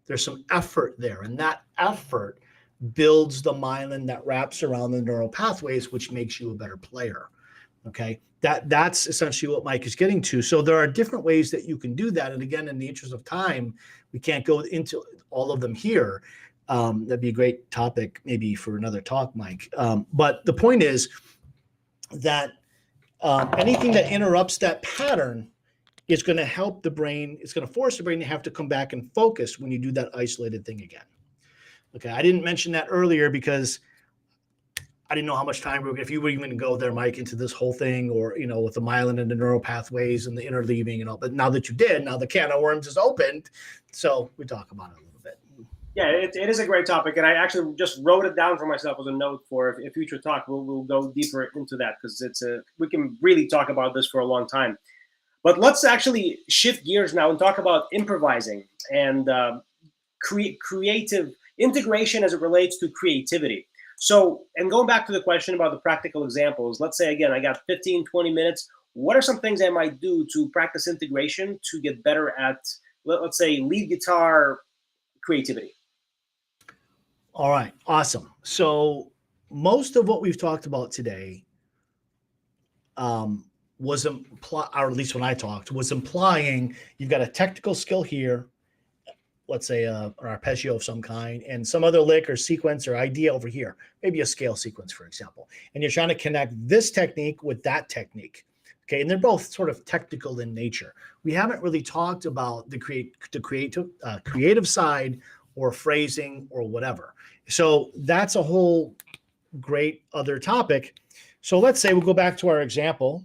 [SPEAKER 2] There's some effort there, and that effort builds the myelin that wraps around the neural pathways, which makes you a better player. Okay, that's essentially what Mike is getting to. So there are different ways that you can do that. And again, in the interest of time, we can't go into all of them here. That'd be a great topic maybe for another talk, Mike. But the point is that anything that interrupts that pattern is going to help the brain. It's going to force the brain to have to come back and focus when you do that isolated thing again. Okay, I didn't mention that earlier because I didn't know how much time we were, if you were even going to go there, Mike, into this whole thing, or, you know, with the myelin and the neural pathways and the interleaving and all. But now that you did, now the can of worms is opened. So we talk about it a little bit.
[SPEAKER 1] Yeah, it is a great topic. And I actually just wrote it down for myself as a note for a future talk. We'll go deeper into that because we can really talk about this for a long time. But let's actually shift gears now and talk about improvising and creative integration as it relates to creativity. So, and going back to the question about the practical examples, let's say, again, I got 15, 20 minutes. What are some things I might do to practice integration to get better at, let's say, lead guitar creativity?
[SPEAKER 2] All right, awesome. So most of what we've talked about today was or at least when I talked, was implying you've got a technical skill here, let's say an arpeggio of some kind, and some other lick or sequence or idea over here, maybe a scale sequence, for example. And you're trying to connect this technique with that technique. Okay, and they're both sort of technical in nature. We haven't really talked about the creative side or phrasing or whatever. So that's a whole great other topic. So let's say we'll go back to our example.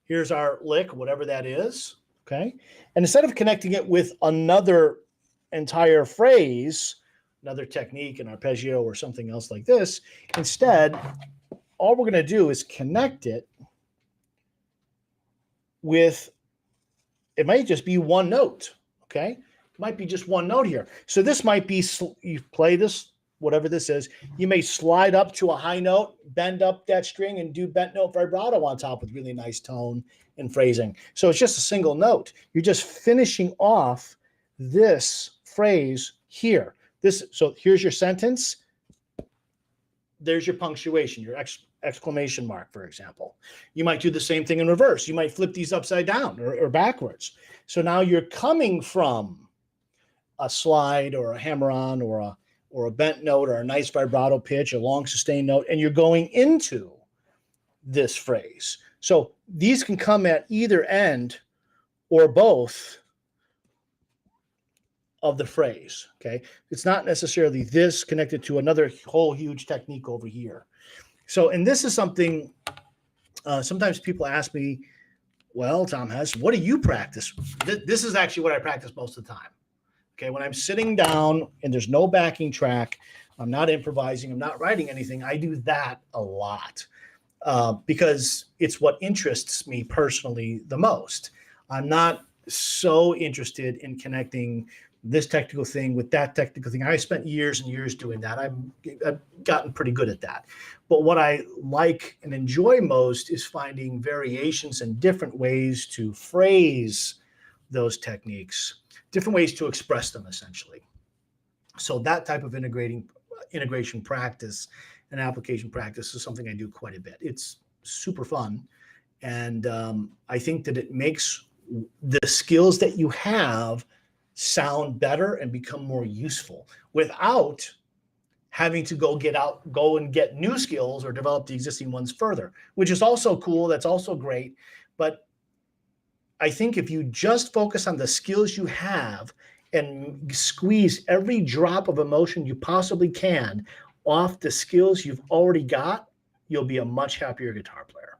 [SPEAKER 2] Here's our lick, whatever that is. Okay. And instead of connecting it with another entire phrase, another technique, an arpeggio or something else like this, instead, all we're going to do is connect it with, it might just be one note. Okay. It might be just one note here. So this might be, you play this, whatever this is, you may slide up to a high note, bend up that string and do bent note vibrato on top with really nice tone and phrasing. So it's just a single note. You're just finishing off this phrase here. So here's your sentence. There's your punctuation, your exclamation mark, for example. You might do the same thing in reverse. You might flip these upside down or backwards. So now you're coming from a slide or a hammer-on or a bent note or a nice vibrato pitch, a long sustained note, and you're going into this phrase. So these can come at either end or both of the phrase, okay? It's not necessarily this connected to another whole huge technique over here. So, and this is something, sometimes people ask me, well, Tom Hess, what do you practice? This is actually what I practice most of the time. Okay, when I'm sitting down and there's no backing track, I'm not improvising, I'm not writing anything, I do that a lot because it's what interests me personally the most. I'm not so interested in connecting this technical thing with that technical thing. I spent years and years doing that. I've gotten pretty good at that. But what I like and enjoy most is finding variations and different ways to phrase those techniques, different ways to express them, essentially. So that type of integration practice and application practice is something I do quite a bit. It's super fun. And I think that it makes the skills that you have sound better and become more useful without having to go and get new skills or develop the existing ones further, which is also cool. That's also great. But I think if you just focus on the skills you have and squeeze every drop of emotion you possibly can off the skills you've already got, you'll be a much happier guitar player.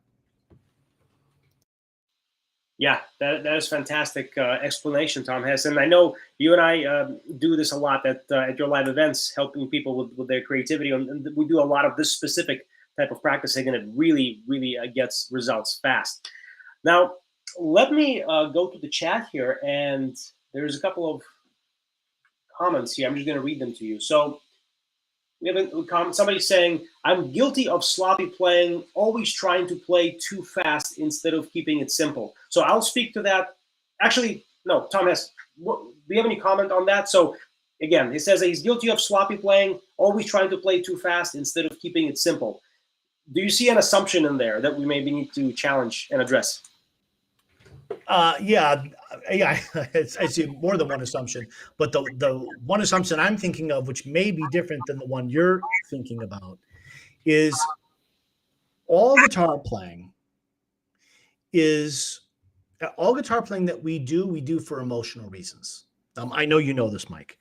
[SPEAKER 1] Yeah, that is fantastic explanation, Tom Hess. And I know you and I do this a lot at your live events, helping people with their creativity. And we do a lot of this specific type of practicing, and it really, really gets results fast. Now, let me go to the chat here, and there's a couple of comments here. I'm just going to read them to you. So we have a comment, somebody saying, I'm guilty of sloppy playing, always trying to play too fast instead of keeping it simple. So I'll speak to that. Actually, no, Tom Hess, do you have any comment on that? So again, he says that he's guilty of sloppy playing, always trying to play too fast instead of keeping it simple. Do you see an assumption in there that we maybe need to challenge and address?
[SPEAKER 2] Yeah, yeah. I see more than one assumption, but the one assumption I'm thinking of, which may be different than the one you're thinking about, is all guitar playing is all guitar playing that we do for emotional reasons. I know you know this, Mike,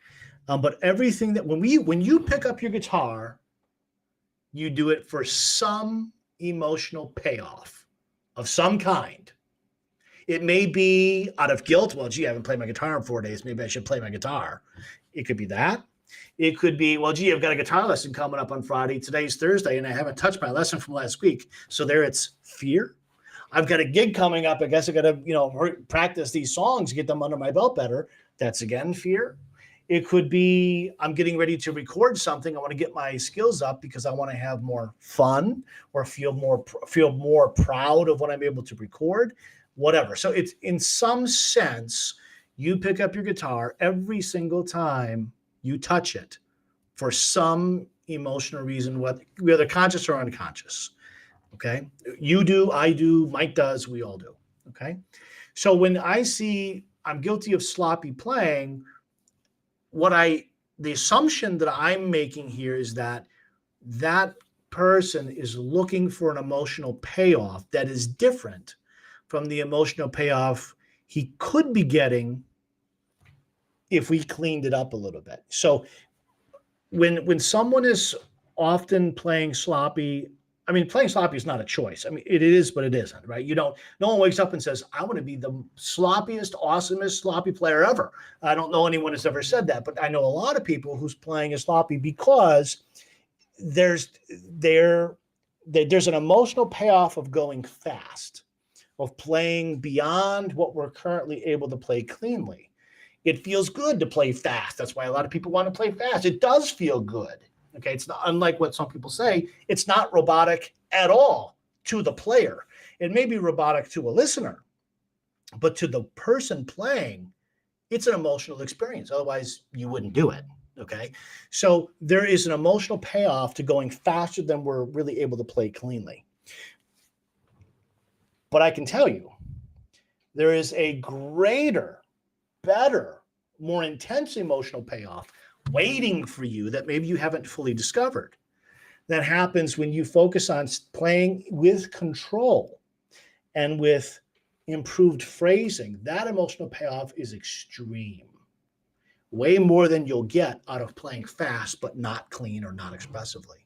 [SPEAKER 2] but everything that when you pick up your guitar, you do it for some emotional payoff of some kind. It may be out of guilt. Well, gee, I haven't played my guitar in 4 days. Maybe I should play my guitar. It could be that. It could be, well, gee, I've got a guitar lesson coming up on Friday. Today's Thursday, and I haven't touched my lesson from last week. So there it's fear. I've got a gig coming up. I guess I got to, practice these songs, get them under my belt better. That's again fear. It could be I'm getting ready to record something. I want to get my skills up because I want to have more fun or feel more proud of what I'm able to record, whatever. So it's in some sense, you pick up your guitar every single time you touch it for some emotional reason, whether conscious or unconscious. Okay. You do, I do, Mike does, we all do. Okay. So when I see I'm guilty of sloppy playing, the assumption that I'm making here is that that person is looking for an emotional payoff that is different from the emotional payoff he could be getting if we cleaned it up a little bit. So when someone is often playing sloppy, playing sloppy is not a choice. It is, but it isn't, right? No one wakes up and says, I want to be the sloppiest, awesomest sloppy player ever. I don't know anyone who's ever said that, but I know a lot of people who's playing is sloppy because there's an emotional payoff of going fast, of playing beyond what we're currently able to play cleanly. It feels good to play fast. That's why a lot of people want to play fast. It does feel good. Okay, it's not unlike what some people say. It's not robotic at all to the player. It may be robotic to a listener, but to the person playing, it's an emotional experience. Otherwise, you wouldn't do it. Okay, so there is an emotional payoff to going faster than we're really able to play cleanly. But I can tell you, there is a greater, better, more intense emotional payoff waiting for you that maybe you haven't fully discovered. That happens when you focus on playing with control and with improved phrasing. That emotional payoff is extreme, way more than you'll get out of playing fast but not clean or not expressively.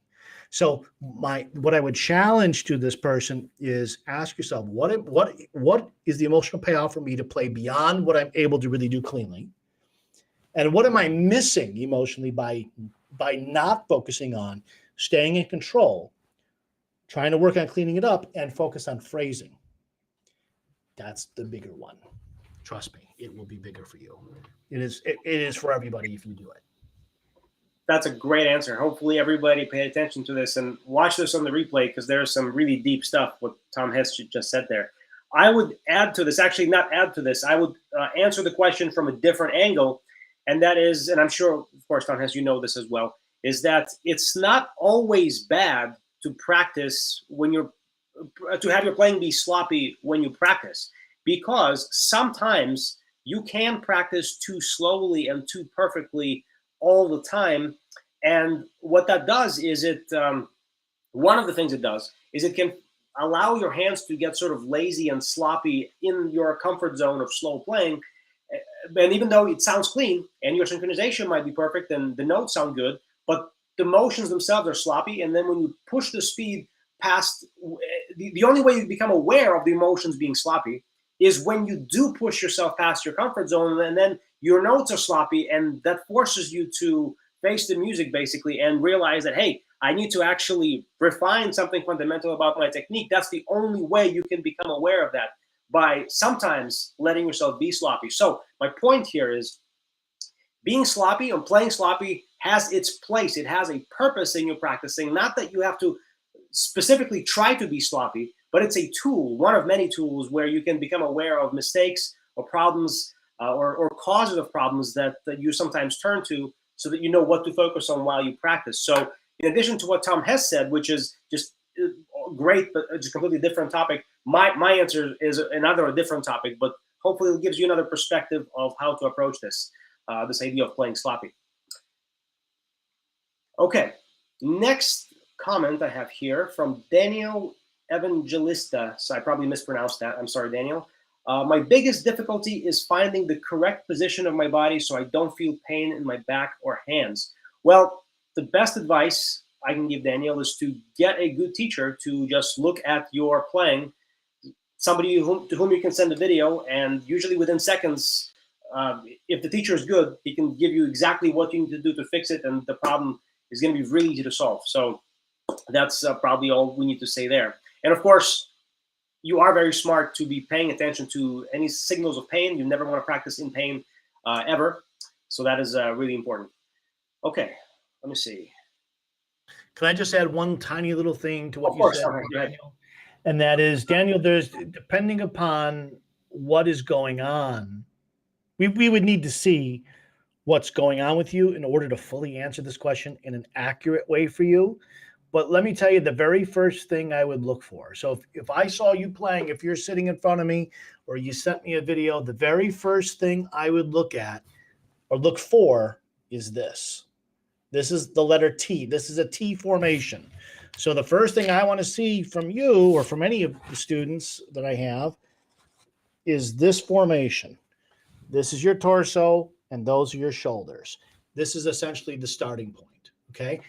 [SPEAKER 2] So what I would challenge to this person is ask yourself, what is the emotional payoff for me to play beyond what I'm able to really do cleanly? And what am I missing emotionally by not focusing on staying in control, trying to work on cleaning it up, and focus on phrasing? That's the bigger one. Trust me, it will be bigger for you. It is for everybody if you do it.
[SPEAKER 1] That's a great answer. Hopefully everybody paid attention to this and watch this on the replay because there's some really deep stuff what Tom Hess just said there. I would add to this, actually not add to this, I would answer the question from a different angle. And that is, and I'm sure, of course, Tom Hess, you know this as well, is that it's not always bad to practice to have your playing be sloppy when you practice, because sometimes you can practice too slowly and too perfectly all the time. And what that does is one of the things it does is it can allow your hands to get sort of lazy and sloppy in your comfort zone of slow playing. And even though it sounds clean and your synchronization might be perfect and the notes sound good, but the motions themselves are sloppy. And then when you push the speed past, the only way you become aware of the emotions being sloppy is when you do push yourself past your comfort zone, and then your notes are sloppy, and that forces you to face the music basically and realize that, hey, I need to actually refine something fundamental about my technique. That's the only way you can become aware of that, by sometimes letting yourself be sloppy. So my point here is being sloppy and playing sloppy has its place. It has a purpose in your practicing. Not that you have to specifically try to be sloppy, but it's a tool, one of many tools where you can become aware of mistakes or problems or causes of problems that you sometimes turn to so that you know what to focus on while you practice. So in addition to what Tom Hess said, which is just great, but it's a completely different topic. My answer is another different topic, but hopefully it gives you another perspective of how to approach this, this idea of playing sloppy. Okay, next comment I have here from Daniel Evangelista. So I probably mispronounced that. I'm sorry, Daniel. My biggest difficulty is finding the correct position of my body so I don't feel pain in my back or hands. Well, the best advice I can give, Daniel, is to get a good teacher to just look at your playing, somebody to whom you can send a video, and usually within seconds, if the teacher is good, he can give you exactly what you need to do to fix it, and the problem is going to be really easy to solve. So that's probably all we need to say there. And of course, you are very smart to be paying attention to any signals of pain. You never want to practice in pain ever. So that is really important. Okay, let me see.
[SPEAKER 2] Can I just add one tiny little thing to what you said, Daniel? And that is, Daniel, there's, depending upon what is going on, we would need to see what's going on with you in order to fully answer this question in an accurate way for you. But let me tell you the very first thing I would look for. So if I saw you playing, if you're sitting in front of me or you sent me a video, the very first thing I would look at or look for is this. This is the letter T. This is a T formation. So the first thing I want to see from you or from any of the students that I have is this formation. This is your torso and those are your shoulders. This is essentially the starting point, okay?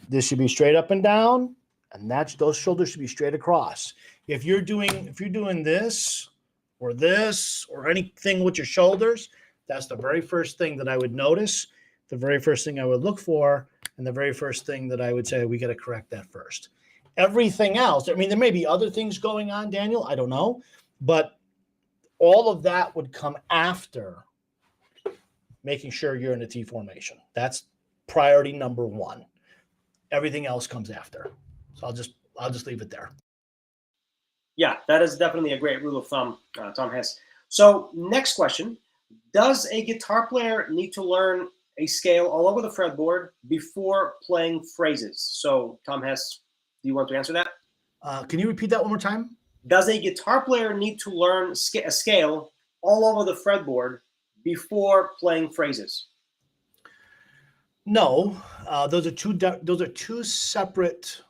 [SPEAKER 2] This should be straight up and down, and those shoulders should be straight across. If you're doing this or anything with your shoulders, that's the very first thing that I would notice, the very first thing I would look for, and the very first thing that I would say, we got to correct that first. Everything else, I mean, there may be other things going on, Daniel, I don't know, but all of that would come after making sure you're in a T formation. That's priority number one. Everything else comes after. So I'll just leave it there.
[SPEAKER 1] Yeah, that is definitely a great rule of thumb, Tom Hess. So next question, does a guitar player need to learn a scale all over the fretboard before playing phrases? So Tom Hess, do you want to answer that?
[SPEAKER 2] Can you repeat that one more time?
[SPEAKER 1] Does a guitar player need to learn a scale all over the fretboard before playing phrases?
[SPEAKER 2] No, those are two separate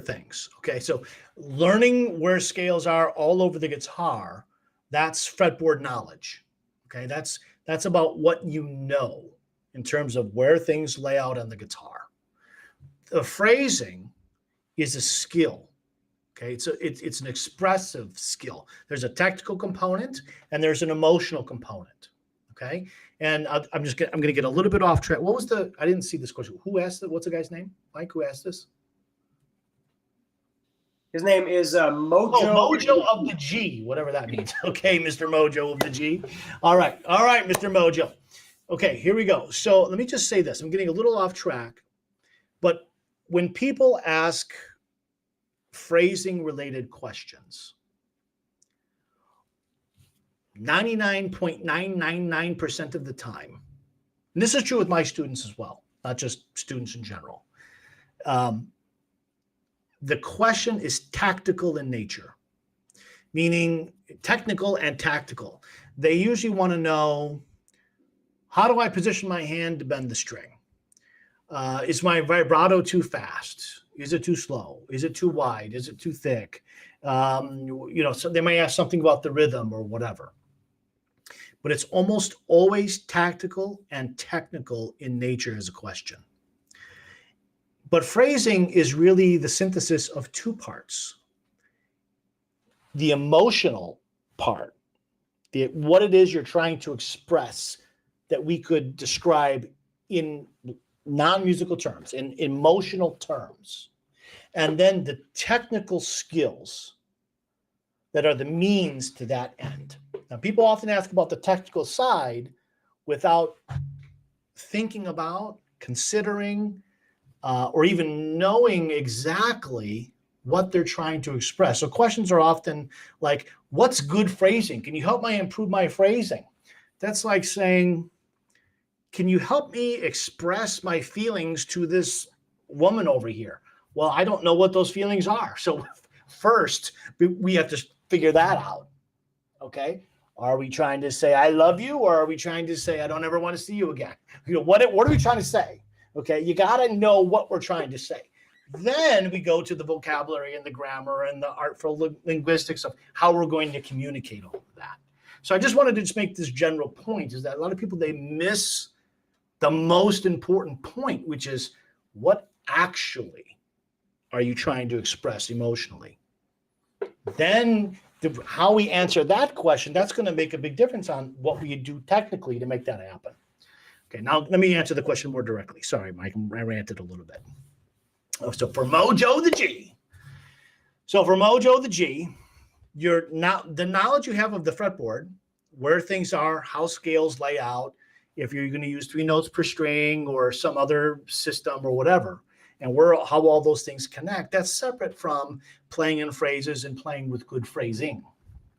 [SPEAKER 2] things. Okay, so learning where scales are all over the guitar, that's fretboard knowledge. Okay, that's about what you know in terms of where things lay out on the guitar. The phrasing is a skill. Okay, it's an expressive skill. There's a technical component and there's an emotional component. Okay, and I'm going to get a little bit off track. I didn't see this question. Who asked it? What's the guy's name? Mike, who asked this?
[SPEAKER 1] His name is Mojo.
[SPEAKER 2] Oh, Mojo of the G, whatever that means. Okay, Mr. Mojo of the G. All right, Mr. Mojo. Okay, here we go. So let me just say this. I'm getting a little off track, but when people ask phrasing related questions, 99.999% of the time, and this is true with my students as well, not just students in general, the question is tactical in nature, meaning technical and tactical. They usually want to know, how do I position my hand to bend the string? Is my vibrato too fast? Is it too slow? Is it too wide? Is it too thick? So they may ask something about the rhythm or whatever. But it's almost always tactical and technical in nature as a question. But phrasing is really the synthesis of two parts. The emotional part, what it is you're trying to express that we could describe in non-musical terms, in emotional terms. And then the technical skills that are the means to that end. Now, people often ask about the technical side without thinking about, considering, or even knowing exactly what they're trying to express. So questions are often like, what's good phrasing? Can you help me improve my phrasing? That's like saying, can you help me express my feelings to this woman over here? Well, I don't know what those feelings are. So first, we have to figure that out. Okay. Are we trying to say, I love you? Or are we trying to say, I don't ever want to see you again? What are we trying to say? Okay. You got to know what we're trying to say. Then we go to the vocabulary and the grammar and the artful linguistics of how we're going to communicate all of that. So I just wanted to just make this general point, is that a lot of people, they miss the most important point, which is what actually are you trying to express emotionally? Then how we answer that question, that's going to make a big difference on what we do technically to make that happen. Okay, now let me answer the question more directly. Sorry, Mike, I ranted a little bit. So for Mojo the G, the knowledge you have of the fretboard, where things are, how scales lay out, if you're going to use 3 notes per string or some other system or whatever, and how all those things connect, that's separate from playing in phrases and playing with good phrasing.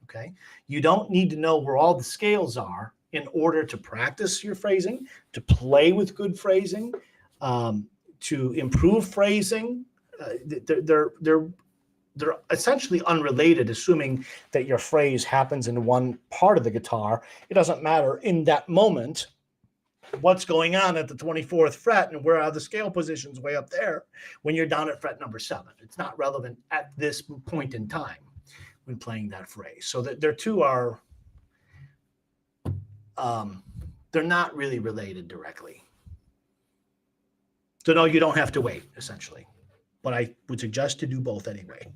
[SPEAKER 2] Okay, you don't need to know where all the scales are in order to practice your phrasing, to play with good phrasing, to improve phrasing. They're essentially unrelated, assuming that your phrase happens in one part of the guitar. It doesn't matter in that moment what's going on at the 24th fret and where are the scale positions way up there when you're down at fret number 7. It's not relevant at this point in time when playing that phrase. So that their two are, they're not really related directly. So no, you don't have to wait, essentially. But I would suggest to do both anyway.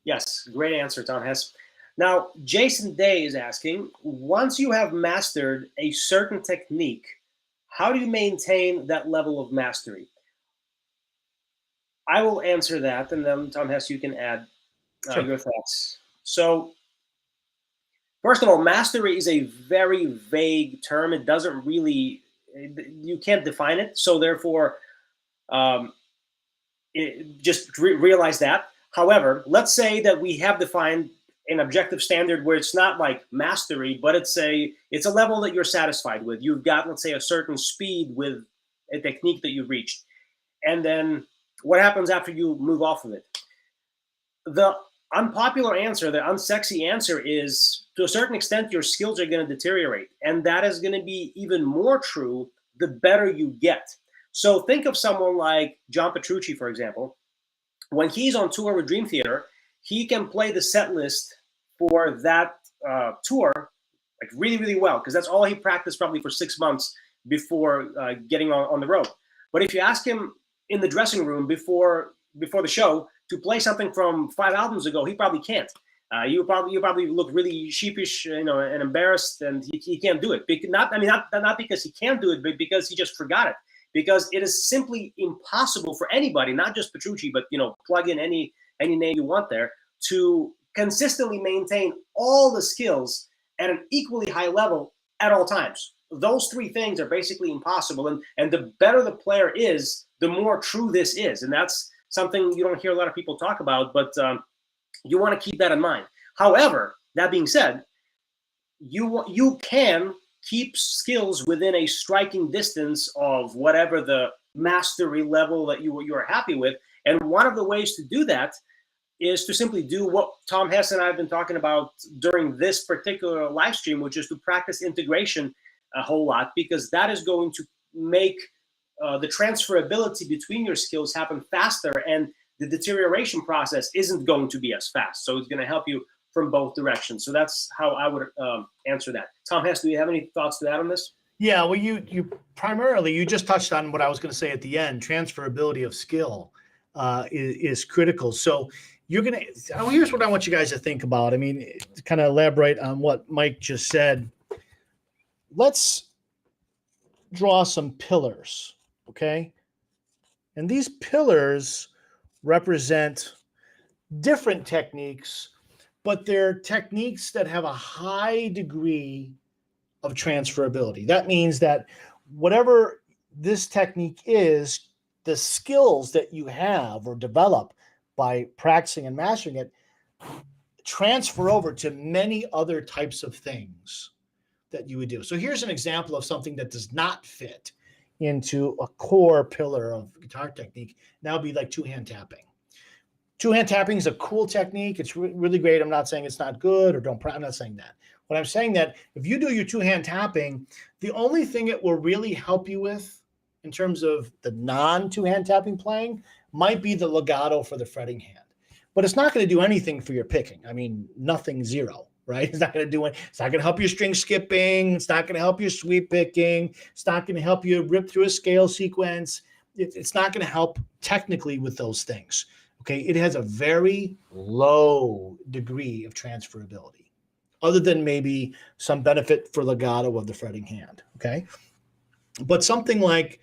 [SPEAKER 1] Yes, great answer, Tom Hess. Now, Jason Day is asking, once you have mastered a certain technique, how do you maintain that level of mastery? I will answer that, and then Tom Hess, you can add your thoughts. So, first of all, mastery is a very vague term. It doesn't really, you can't define it. So therefore, just realize that. However, let's say that we have defined an objective standard where it's not like mastery, but it's a level that you're satisfied with. You've got, let's say, a certain speed with a technique that you've reached. And then what happens after you move off of it? The unpopular answer, the unsexy answer is, to a certain extent, your skills are going to deteriorate. And that is going to be even more true the better you get. So think of someone like John Petrucci, for example. When he's on tour with Dream Theater, he can play the set list for that tour like really, really well, because that's all he practiced probably for 6 months before getting on the road. But if you ask him in the dressing room before the show to play something from 5 albums ago, he probably can't. You probably look really sheepish, and embarrassed, and he can't do it. Not because he can't do it, but because he just forgot it. Because it is simply impossible for anybody, not just Petrucci, but plug in any name you want there, to consistently maintain all the skills at an equally high level at all times. Those 3 things are basically impossible. And the better the player is, the more true this is. And that's something you don't hear a lot of people talk about, but you want to keep that in mind. However, that being said, you can keep skills within a striking distance of whatever the mastery level that you are happy with. And one of the ways to do that is to simply do what Tom Hess and I have been talking about during this particular live stream, which is to practice integration a whole lot, because that is going to make the transferability between your skills happen faster, and the deterioration process isn't going to be as fast. So it's going to help you from both directions. So that's how I would answer that. Tom Hess, do you have any thoughts to add on this?
[SPEAKER 2] Yeah, well, you primarily, you just touched on what I was going to say at the end. Transferability of skill is critical. So here's what I want you guys to think about. I mean, to kind of elaborate on what Mike just said. Let's draw some pillars, okay? And these pillars represent different techniques, but they're techniques that have a high degree of transferability. That means that whatever this technique is, the skills that you have or develop by practicing and mastering it transfer over to many other types of things that you would do. So here's an example of something that does not fit into a core pillar of guitar technique. That would be like two-hand tapping. Two-hand tapping is a cool technique. It's really great. I'm not saying it's not good or I'm not saying that. But I'm saying that if you do your two-hand tapping, the only thing it will really help you with in terms of the non-two-hand tapping playing might be the legato for the fretting hand. But it's not going to do anything for your picking. I mean, nothing, zero, right? It's not going to do it. It's not going to help your string skipping. It's not going to help your sweep picking. It's not going to help you rip through a scale sequence. It's not going to help technically with those things. Okay, it has a very low degree of transferability, other than maybe some benefit for legato of the fretting hand. Okay, but something like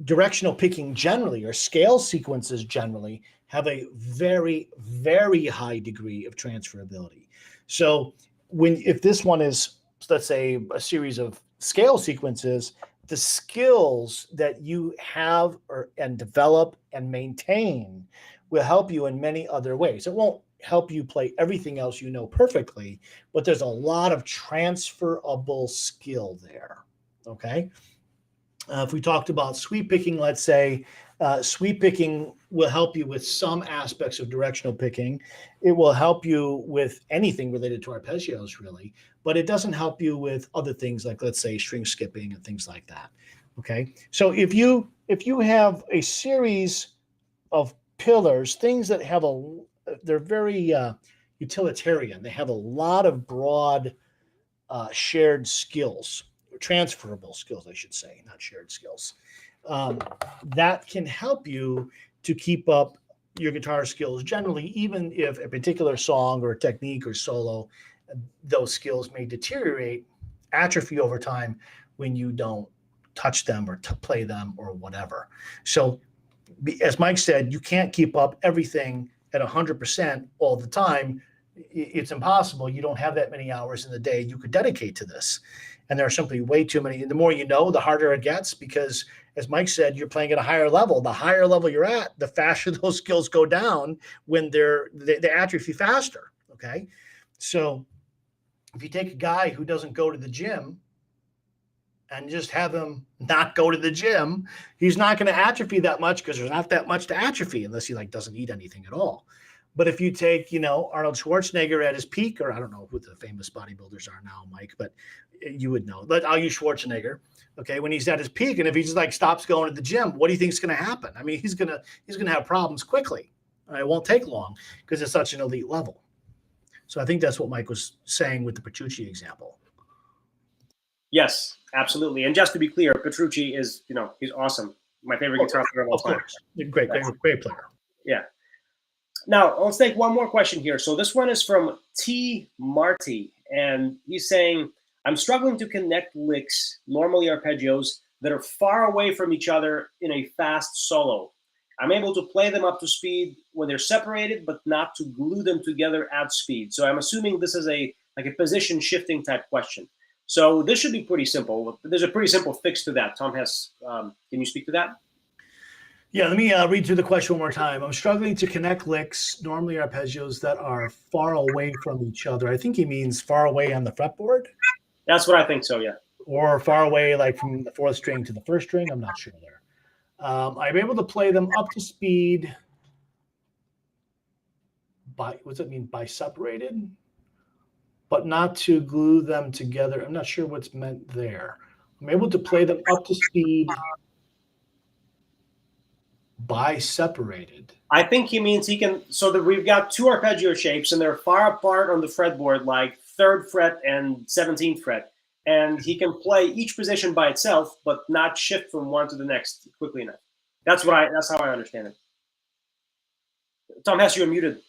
[SPEAKER 2] directional picking generally, or scale sequences generally, have a very, very high degree of transferability. So if this one is, let's say, a series of scale sequences, the skills that you have and develop and maintain will help you in many other ways. It won't help you play everything else you know perfectly, but there's a lot of transferable skill there. Okay. If we talked about sweep picking, let's say, sweep picking will help you with some aspects of directional picking. It will help you with anything related to arpeggios, really, but it doesn't help you with other things like, let's say, string skipping and things like that. Okay. So if you have a series of pillars, things that have they're very utilitarian. They have a lot of broad shared skills, transferable skills, I should say, not shared skills. That can help you to keep up your guitar skills generally, even if a particular song or a technique or solo, those skills may deteriorate, atrophy over time when you don't touch them or play them or whatever. So as Mike said, you can't keep up everything at 100% all the time. It's impossible. You don't have that many hours in the day you could dedicate to this. And there are simply way too many. And the more you know, the harder it gets, because as Mike said, you're playing at a higher level. The higher level you're at, the faster those skills go down when they atrophy faster. Okay. So if you take a guy who doesn't go to the gym and just have him not go to the gym, he's not going to atrophy that much, because there's not that much to atrophy unless he doesn't eat anything at all. But if you take, Arnold Schwarzenegger at his peak, or I don't know who the famous bodybuilders are now, Mike, but you would know. But I'll use Schwarzenegger. Okay, when he's at his peak, and if he just stops going to the gym, what do you think is going to happen? I mean, he's gonna have problems quickly. It won't take long because it's such an elite level. So I think that's what Mike was saying with the Petrucci example.
[SPEAKER 1] Yes, absolutely. And just to be clear, Petrucci is, he's awesome. My favorite guitar player of all time.
[SPEAKER 2] Of course, great player.
[SPEAKER 1] Yeah. Now, let's take one more question here. So this one is from T. Marty, and he's saying, I'm struggling to connect licks, normally arpeggios, that are far away from each other in a fast solo. I'm able to play them up to speed when they're separated, but not to glue them together at speed. So I'm assuming this is a position shifting type question. So this should be pretty simple. There's a pretty simple fix to that. Tom Hess, can you speak to that?
[SPEAKER 2] Yeah, let me read through the question one more time. I'm struggling to connect licks, normally arpeggios, that are far away from each other. I think he means far away on the fretboard.
[SPEAKER 1] That's what I think so, yeah.
[SPEAKER 2] Or far away, like from the fourth string to the first string. I'm not sure there. I'm able to play them up to speed by, what's it mean, by separated? But not to glue them together. I'm not sure what's meant there. I'm able to play them up to speed by separated.
[SPEAKER 1] I think he means he can, so that we've got two arpeggio shapes and they're far apart on the fretboard, like 3rd fret and 17th fret. And he can play each position by itself, but not shift from one to the next quickly enough. That's how I understand it. Tom Hess, you're muted.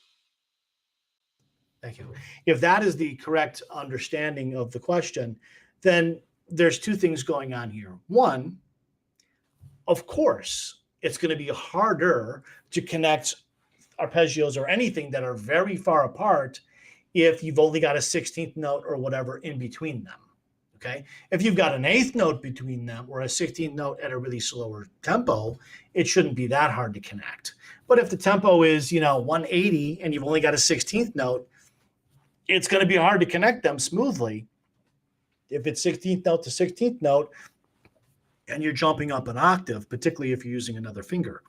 [SPEAKER 2] Thank you. If that is the correct understanding of the question, then there's two things going on here. One, of course, it's going to be harder to connect arpeggios or anything that are very far apart if you've only got a 16th note or whatever in between them. Okay. If you've got an 8th note between them or a 16th note at a really slower tempo, it shouldn't be that hard to connect. But if the tempo is, 180 and you've only got a 16th note, it's going to be hard to connect them smoothly. If it's 16th note to 16th note, and you're jumping up an octave, particularly if you're using another finger,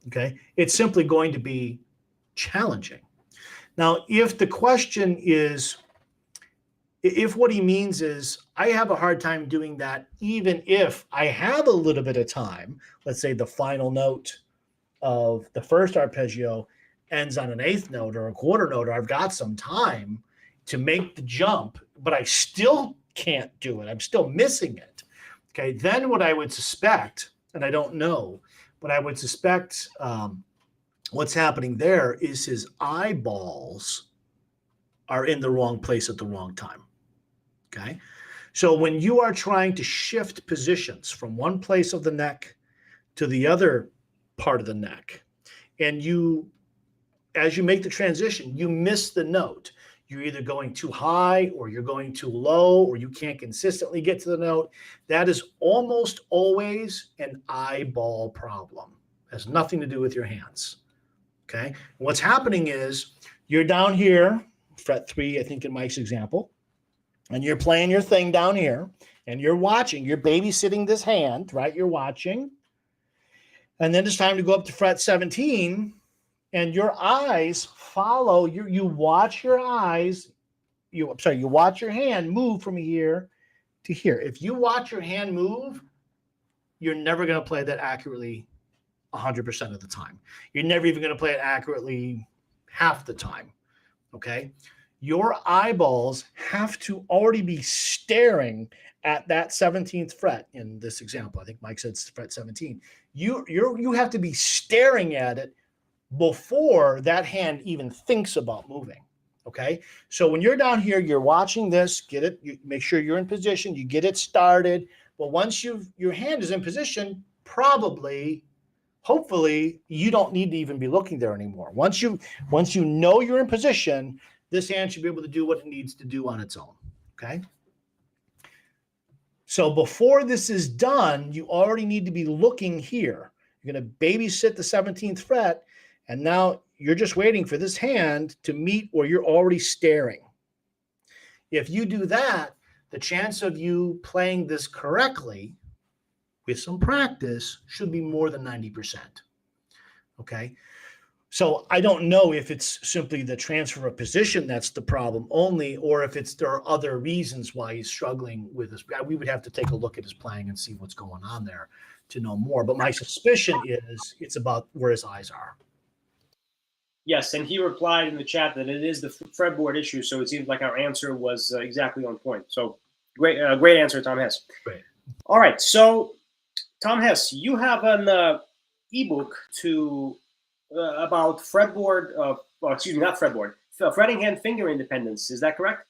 [SPEAKER 2] okay, it's simply going to be challenging. Now, if the question is, if what he means is, I have a hard time doing that, even if I have a little bit of time, let's say the final note of the first arpeggio ends on an eighth note or a quarter note, or I've got some time to make the jump, but I still can't do it, I'm still missing it. Okay, then what I would suspect, and I don't know, but I would suspect what's happening there is his eyeballs are in the wrong place at the wrong time. Okay, so when you are trying to shift positions from one place of the neck to the other part of the neck, and you, as you make the transition, you miss the note. You're either going too high or you're going too low, or you can't consistently get to the note. That is almost always an eyeball problem. It has nothing to do with your hands. Okay. And what's happening is you're down here, fret 3, I think in Mike's example, and you're playing your thing down here, and you're watching, you're babysitting this hand, right? You're watching. And then it's time to go up to fret 17. And your eyes follow, you watch your eyes, you watch your hand move from here to here. If you watch your hand move, you're never going to play that accurately 100% of the time. You're never even going to play it accurately half the time, okay? Your eyeballs have to already be staring at that 17th fret in this example. I think Mike said it's fret 17. You have to be staring at it before that hand even thinks about moving. Okay. So when you're down here, you're watching this, get it, you make sure you're in position, you get it started. But once your hand is in position, probably, hopefully, you don't need to even be looking there anymore. Once you know you're in position, this hand should be able to do what it needs to do on its own. Okay. So before this is done, you already need to be looking here. You're going to babysit the 17th fret. And now you're just waiting for this hand to meet where you're already staring. If you do that, the chance of you playing this correctly with some practice should be more than 90%. Okay. So I don't know if it's simply the transfer of position that's the problem only, or if there are other reasons why he's struggling with this. We would have to take a look at his playing and see what's going on there to know more. But my suspicion is it's about where his eyes are.
[SPEAKER 1] Yes, and he replied in the chat that it is the fretboard issue, so it seems like our answer was exactly on point. So great answer, Tom Hess.
[SPEAKER 2] Great.
[SPEAKER 1] All right, so Tom Hess, you have an ebook about fretboard, not fretboard, fretting hand finger independence. Is that correct?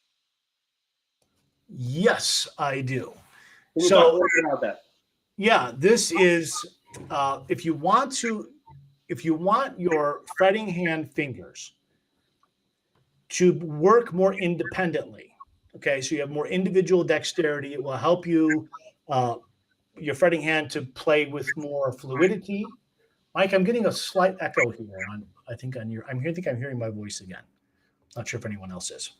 [SPEAKER 2] Yes, I do.
[SPEAKER 1] Can you talk a little bit about that?
[SPEAKER 2] Yeah, this is if you want your fretting hand fingers to work more independently, okay, so you have more individual dexterity, it will help you, your fretting hand to play with more fluidity. Mike, I'm getting a slight echo here. I think I'm hearing my voice again. Not sure if anyone else is.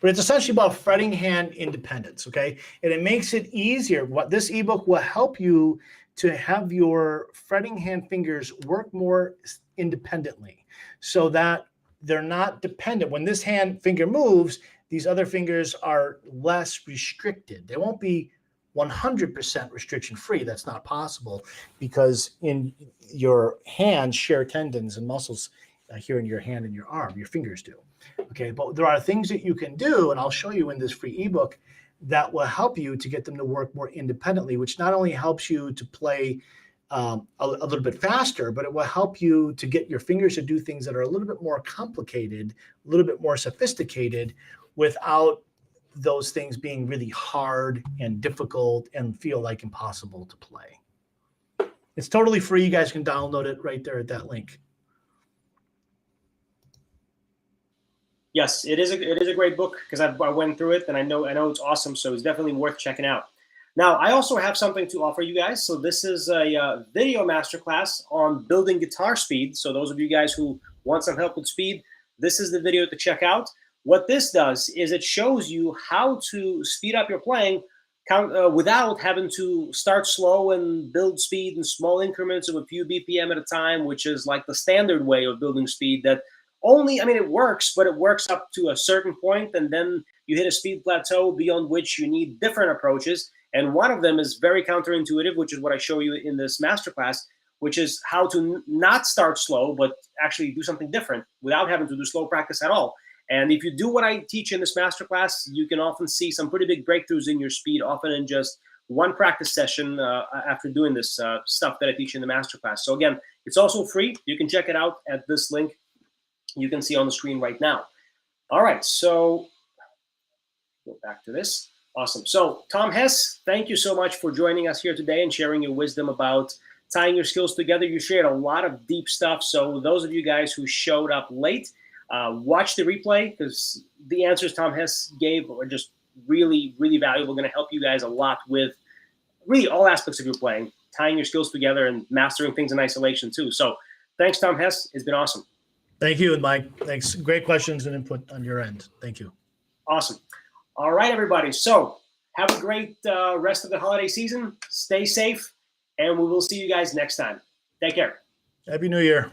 [SPEAKER 2] But it's essentially about fretting hand independence, okay? And it makes it easier. What this ebook will help you to have your fretting hand fingers work more independently so that they're not dependent. When this hand finger moves, these other fingers are less restricted. They won't be 100% restriction free. That's not possible because in your hand share tendons and muscles here in your hand and your arm, your fingers do. Okay, but there are things that you can do, and I'll show you in this free ebook, that will help you to get them to work more independently, which not only helps you to play a little bit faster, but it will help you to get your fingers to do things that are a little bit more complicated, a little bit more sophisticated, without those things being really hard and difficult and feel like impossible to play. It's totally free. You guys can download it right there at that link.
[SPEAKER 1] Yes, it is a great book because I went through it and I know it's awesome. So it's definitely worth checking out. Now, I also have something to offer you guys. So this is a video masterclass on building guitar speed. So those of you guys who want some help with speed, this is the video to check out. What this does is it shows you how to speed up your playing without having to start slow and build speed in small increments of a few BPM at a time, which is like the standard way of building speed that only, I mean, it works, but it works up to a certain point, and then you hit a speed plateau beyond which you need different approaches. And one of them is very counterintuitive, which is what I show you in this masterclass, which is how to not start slow, but actually do something different without having to do slow practice at all. And if you do what I teach in this masterclass, you can often see some pretty big breakthroughs in your speed, often in just one practice session after doing this stuff that I teach in the masterclass. So again, it's also free. You can check it out at this link you can see on the screen right now. All right, so go back to this. Awesome. So Tom Hess, thank you so much for joining us here today and sharing your wisdom about tying your skills together. You shared a lot of deep stuff. So those of you guys who showed up late, watch the replay, because the answers Tom Hess gave are just really, really valuable. Going to help you guys a lot with really all aspects of your playing, tying your skills together and mastering things in isolation too. So thanks, Tom Hess. It's been awesome.
[SPEAKER 2] Thank you, and Mike. Thanks. Great questions and input on your end. Thank you.
[SPEAKER 1] Awesome. All right, everybody. So have a great rest of the holiday season. Stay safe, and we will see you guys next time. Take care.
[SPEAKER 2] Happy New Year.